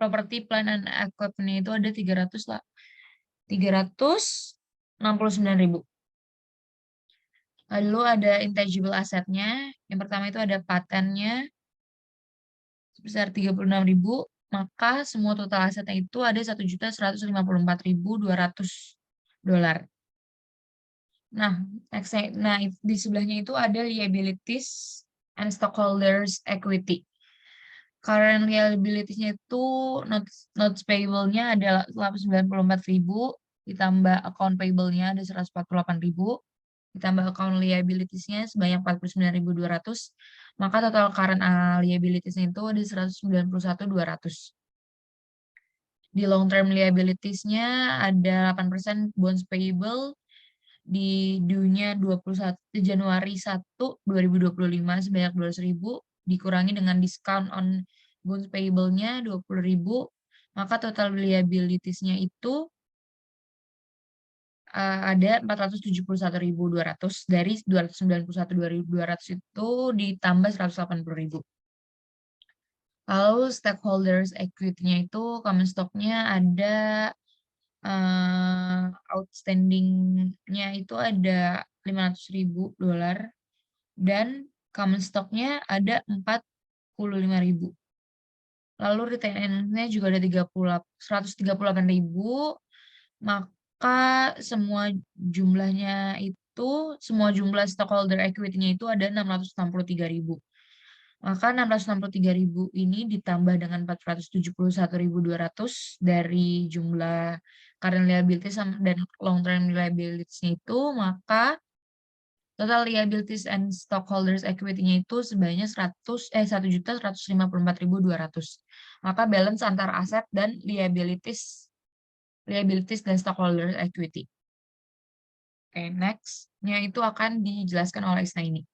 Speaker 1: property, plant and equipment itu ada 369.000. Lalu ada intangible asset-nya. Yang pertama itu ada patennya sebesar 36.000, maka semua total asetnya itu ada 1.154.200 dolar. Nah, di sebelahnya itu ada liabilities and stockholders equity. Current liabilities-nya itu notes payable-nya ada 94.000, ditambah account payable-nya ada 148.000, ditambah account liabilities-nya sebanyak 49.200, maka total current liabilities-nya itu ada 191.200. Di long term liabilities-nya ada 8% bonds payable di due-nya 21 Januari 1, 2025 sebanyak 200.000, dikurangi dengan discount on bonds payable-nya 20.000, maka total liabilities-nya itu ada 471.200. Dari 291.200 itu ditambah 180.000. Lalu stakeholders equity-nya itu common stock-nya ada outstanding-nya itu ada 500.000 dolar dan common stock-nya ada 45.000. Lalu retained-nya juga ada 138.000, maka semua jumlah stakeholder equity-nya itu ada 663.000. Maka 663.000 ini ditambah dengan 471.200 dari jumlah current liabilities dan long term liabilities-nya itu, maka total liabilities and stockholders equity-nya itu sebanyak 1.154.200. Maka balance antara aset dan liabilities dan stockholders equity. Oke, next-nya itu akan dijelaskan oleh Isna ini.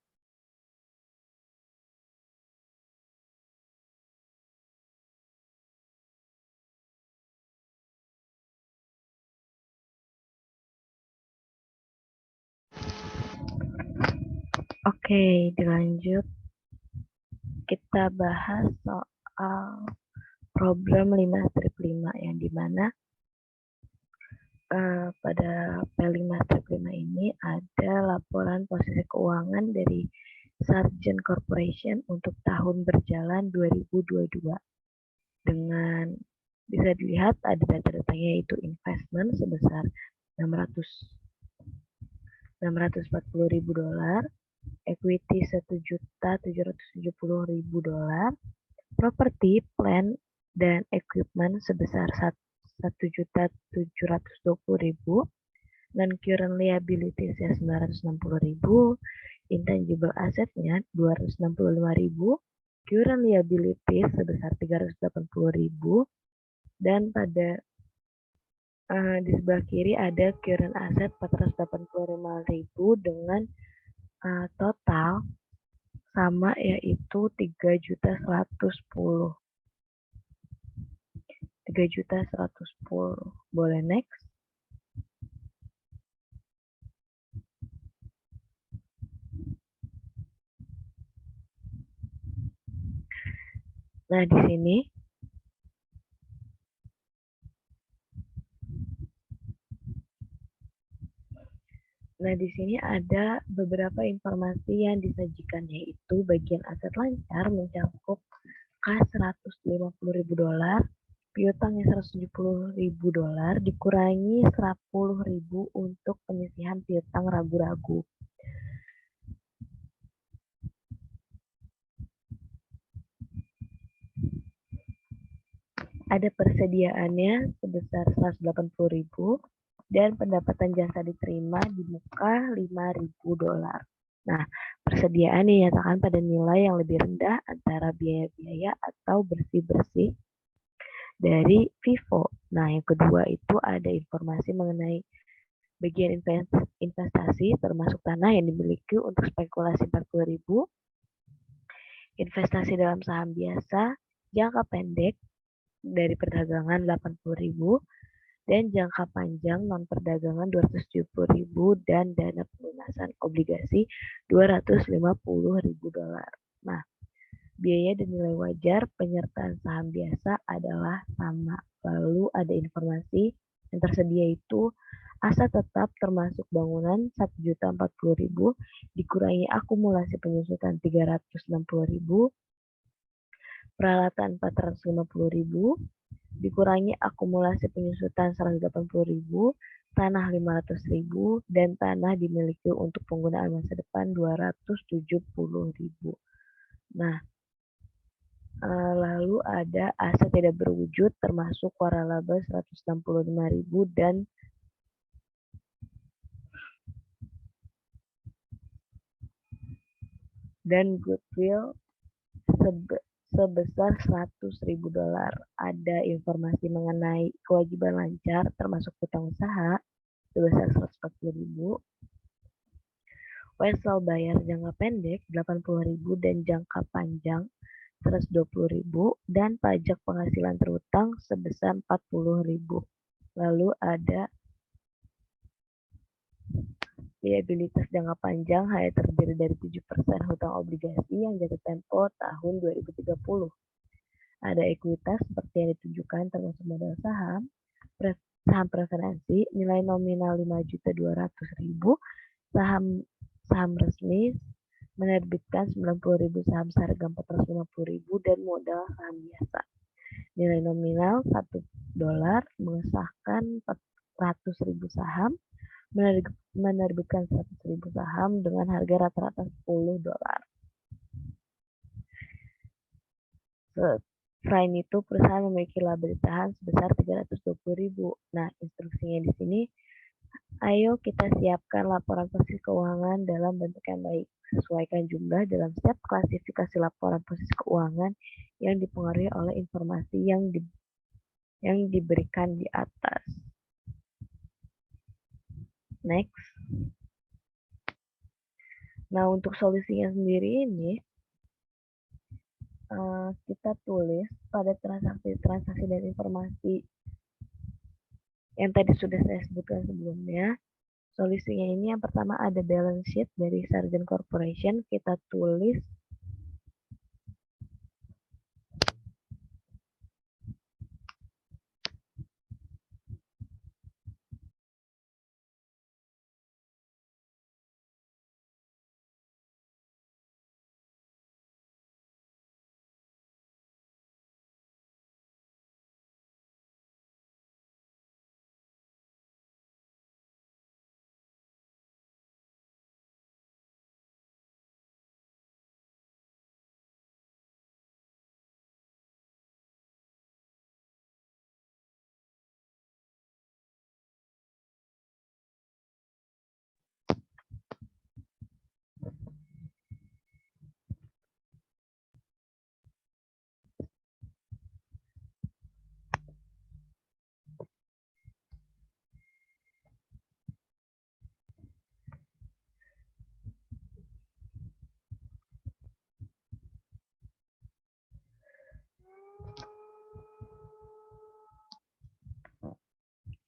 Speaker 2: Oke, dilanjut. Kita bahas soal problem 5/5 yang dimana pada P5/5 ini ada laporan posisi keuangan dari Sargent Corporation untuk tahun berjalan 2022. Dengan bisa dilihat ada data-datanya yaitu investment sebesar 640.000 dolar, equity 1.770.000 dolar, properti, plant, dan equipment sebesar 1.720.000, non-current liabilities 960.000, intangible assetnya 265.000, current liabilities sebesar 380.000, dan pada di sebelah kiri ada current asset 485.000 dengan total sama yaitu 3.110. Boleh next. Nah, di sini ada beberapa informasi yang disajikan, yaitu bagian aset lancar mencakup kas $150.000, piutang yang $170.000 dikurangi $10.000 untuk penyisihan piutang ragu-ragu. Ada persediaannya sebesar $180.000 dan pendapatan jasa diterima di muka $5.000. Nah, persediaan dinyatakan pada nilai yang lebih rendah antara biaya-biaya atau bersih-bersih dari Vivo. Nah, yang kedua itu ada informasi mengenai bagian investasi termasuk tanah yang dimiliki untuk spekulasi $40.000, investasi dalam saham biasa jangka pendek dari perdagangan $80.000, dan jangka panjang non-perdagangan $270.000 dan dana pelunasan obligasi $250.000. Nah, biaya dan nilai wajar penyertaan saham biasa adalah sama. Lalu ada informasi yang tersedia itu aset tetap termasuk bangunan $1.040.000 dikurangi akumulasi penyusutan $360.000, peralatan $450.000 dikurangi akumulasi penyusutan $180.000, tanah $500.000, dan tanah dimiliki untuk penggunaan masa depan $270.000. Nah, lalu ada aset tidak berwujud termasuk waralaba $165.000 dan goodwill sebesar $100.000. Ada informasi mengenai kewajiban lancar termasuk hutang usaha sebesar $140.000, wesel bayar jangka pendek $80.000 dan jangka panjang $120.000 dan pajak penghasilan terhutang sebesar $40.000. Lalu ada liabilitas jangka panjang hanya terdiri dari 7% hutang obligasi yang jatuh tempo tahun 2030. Ada ekuitas seperti yang ditunjukkan termasuk modal saham, saham preferensi, nilai nominal $5.200.000, saham resmi menerbitkan 90.000 saham seharga 450.000 dan modal saham biasa. Nilai nominal $1 mengesahkan 400.000 saham, menerbitkan 100.000 saham dengan harga rata-rata $10. Selain itu, perusahaan memiliki laba ditahan sebesar $320.000. Nah, instruksinya di sini, ayo kita siapkan laporan posisi keuangan dalam bentuk yang baik. Sesuaikan jumlah dalam setiap klasifikasi laporan posisi keuangan yang dipengaruhi oleh informasi yang diberikan di atas. Next. Nah, untuk solusinya sendiri ini, kita tulis pada transaksi dan informasi yang tadi sudah saya sebutkan sebelumnya. Solusinya ini yang pertama ada balance sheet dari Sargent Corporation. Kita tulis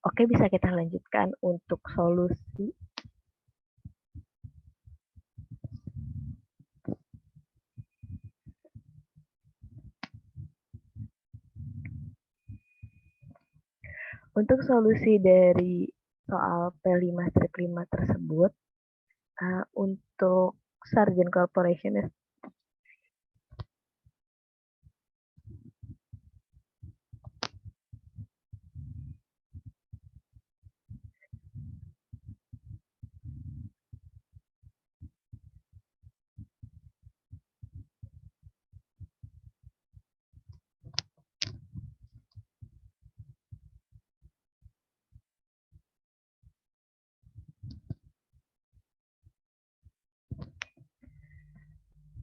Speaker 2: Oke, bisa kita lanjutkan untuk solusi. Untuk solusi dari soal P5-5 tersebut, untuk Sargent Corporation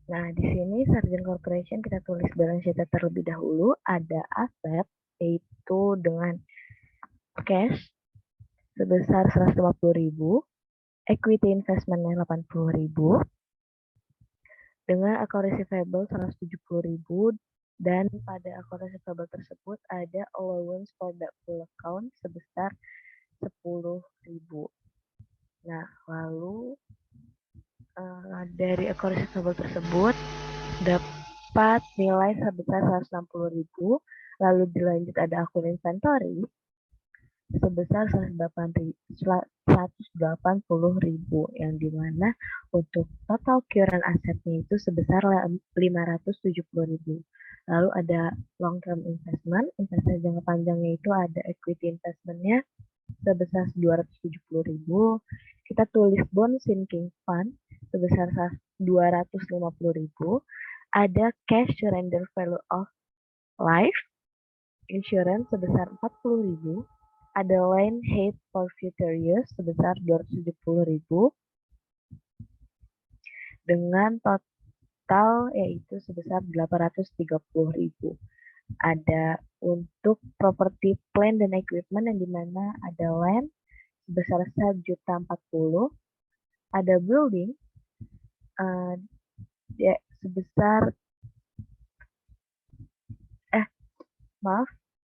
Speaker 2: Nah, di sini Sargent Corporation kita tulis balance sheet terlebih dahulu. Ada aset, yaitu dengan cash sebesar 150.000, equity investment-nya 80.000, dengan account receivable 170.000, dan pada account receivable tersebut ada allowance for doubtful account sebesar 10.000. Nah, lalu dari account receivable tersebut dapat nilai sebesar 160.000, lalu dilanjut ada akun inventory sebesar 180.000, yang dimana untuk total current asetnya itu sebesar 570.000. Lalu ada long term investment, investasi jangka panjangnya itu ada equity investmentnya sebesar 270.000. Kita tulis bond sinking fund sebesar 250.000. Ada cash surrender value of life insurance sebesar 40.000. Ada line held for future use sebesar 270.000 dengan total yaitu sebesar 830.000. Ada untuk property, plant, dan equipment yang dimana ada land sebesar 1.040.000, ada building sebesar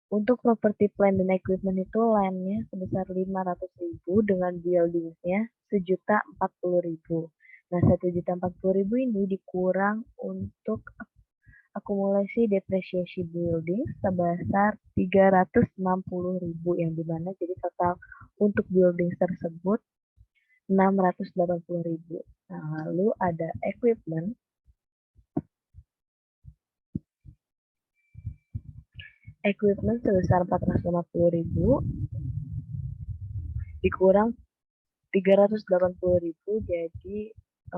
Speaker 2: untuk property, plant, dan equipment itu land-nya sebesar 500.000 dengan building-nya 1.040.000. Nah, 1.040.000 ini dikurang untuk akumulasi depresiasi building sebesar 360.000, yang dimana jadi total untuk building tersebut 680.000. Nah, lalu ada equipment. Equipment sebesar 450.000 dikurang 380.000, jadi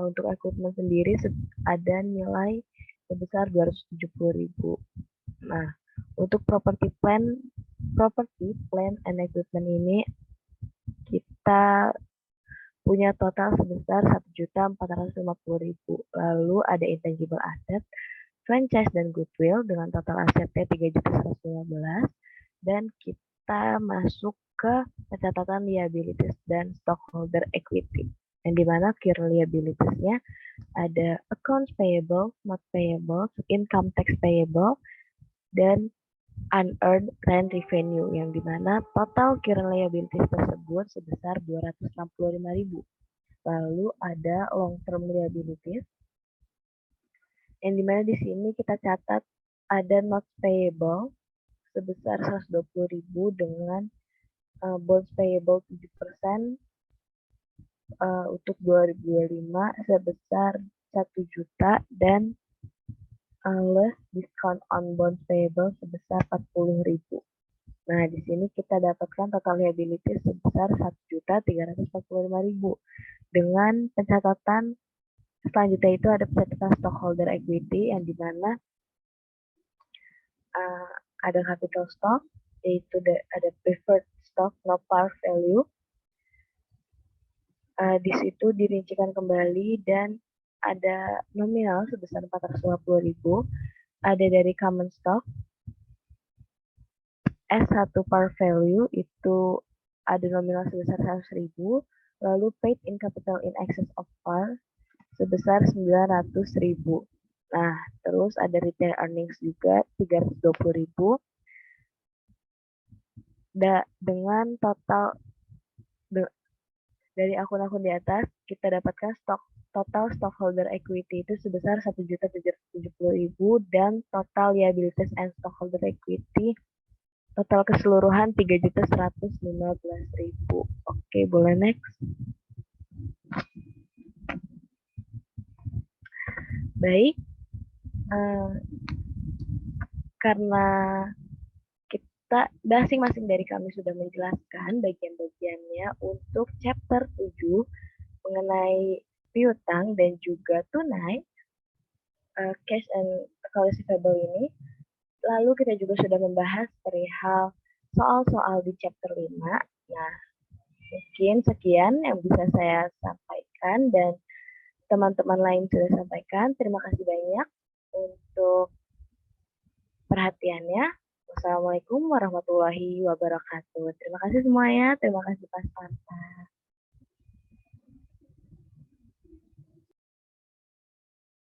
Speaker 2: untuk equipment sendiri ada nilai sebesar 270.000. Nah, untuk property, plant, and equipment ini kita punya total sebesar 1.450.000. Lalu ada intangible asset, franchise, dan goodwill dengan total asetnya 3.115, dan kita masuk ke pencatatan liabilities dan stockholder equity, yang dimana current liabilities-nya ada accounts payable, not payable, income tax payable, dan unearned rent revenue, yang dimana total current liabilities tersebut sebesar 265.000. Lalu ada long term liabilities, yang dimana di sini kita catat ada not payable sebesar 120.000 dengan bonds payable 7% untuk 2025 sebesar 1 juta, dan less discount on bonds payable sebesar 40.000. Nah, di sini kita dapatkan total liabilities sebesar 1.345.000. Dengan pencatatan selanjutnya itu ada pencatatan stockholder equity, yang dimana ada capital stock, yaitu ada preferred stock no par value. Di situ dirincikan kembali dan ada nominal sebesar 450.000, ada dari common stock S1 par value itu ada nominal sebesar 100.000, lalu paid in capital in excess of par sebesar 900.000. Nah, terus ada retained earnings juga 320.000. Dengan total dari akun-akun di atas kita dapatkan total stockholder equity itu sebesar 1.770.000, dan total liabilities and stockholder equity Total keseluruhan 3.115.000. Oke, boleh next. Baik, karena kita masing-masing dari kami sudah menjelaskan bagian-bagiannya untuk chapter 7 mengenai piutang dan juga tunai, cash and account receivable ini. Lalu kita juga sudah membahas perihal soal-soal di chapter 5. Nah, mungkin sekian yang bisa saya sampaikan dan teman-teman lain sudah sampaikan. Terima kasih banyak untuk perhatiannya. Wassalamualaikum warahmatullahi wabarakatuh. Terima kasih semuanya. Terima kasih Pak Santa.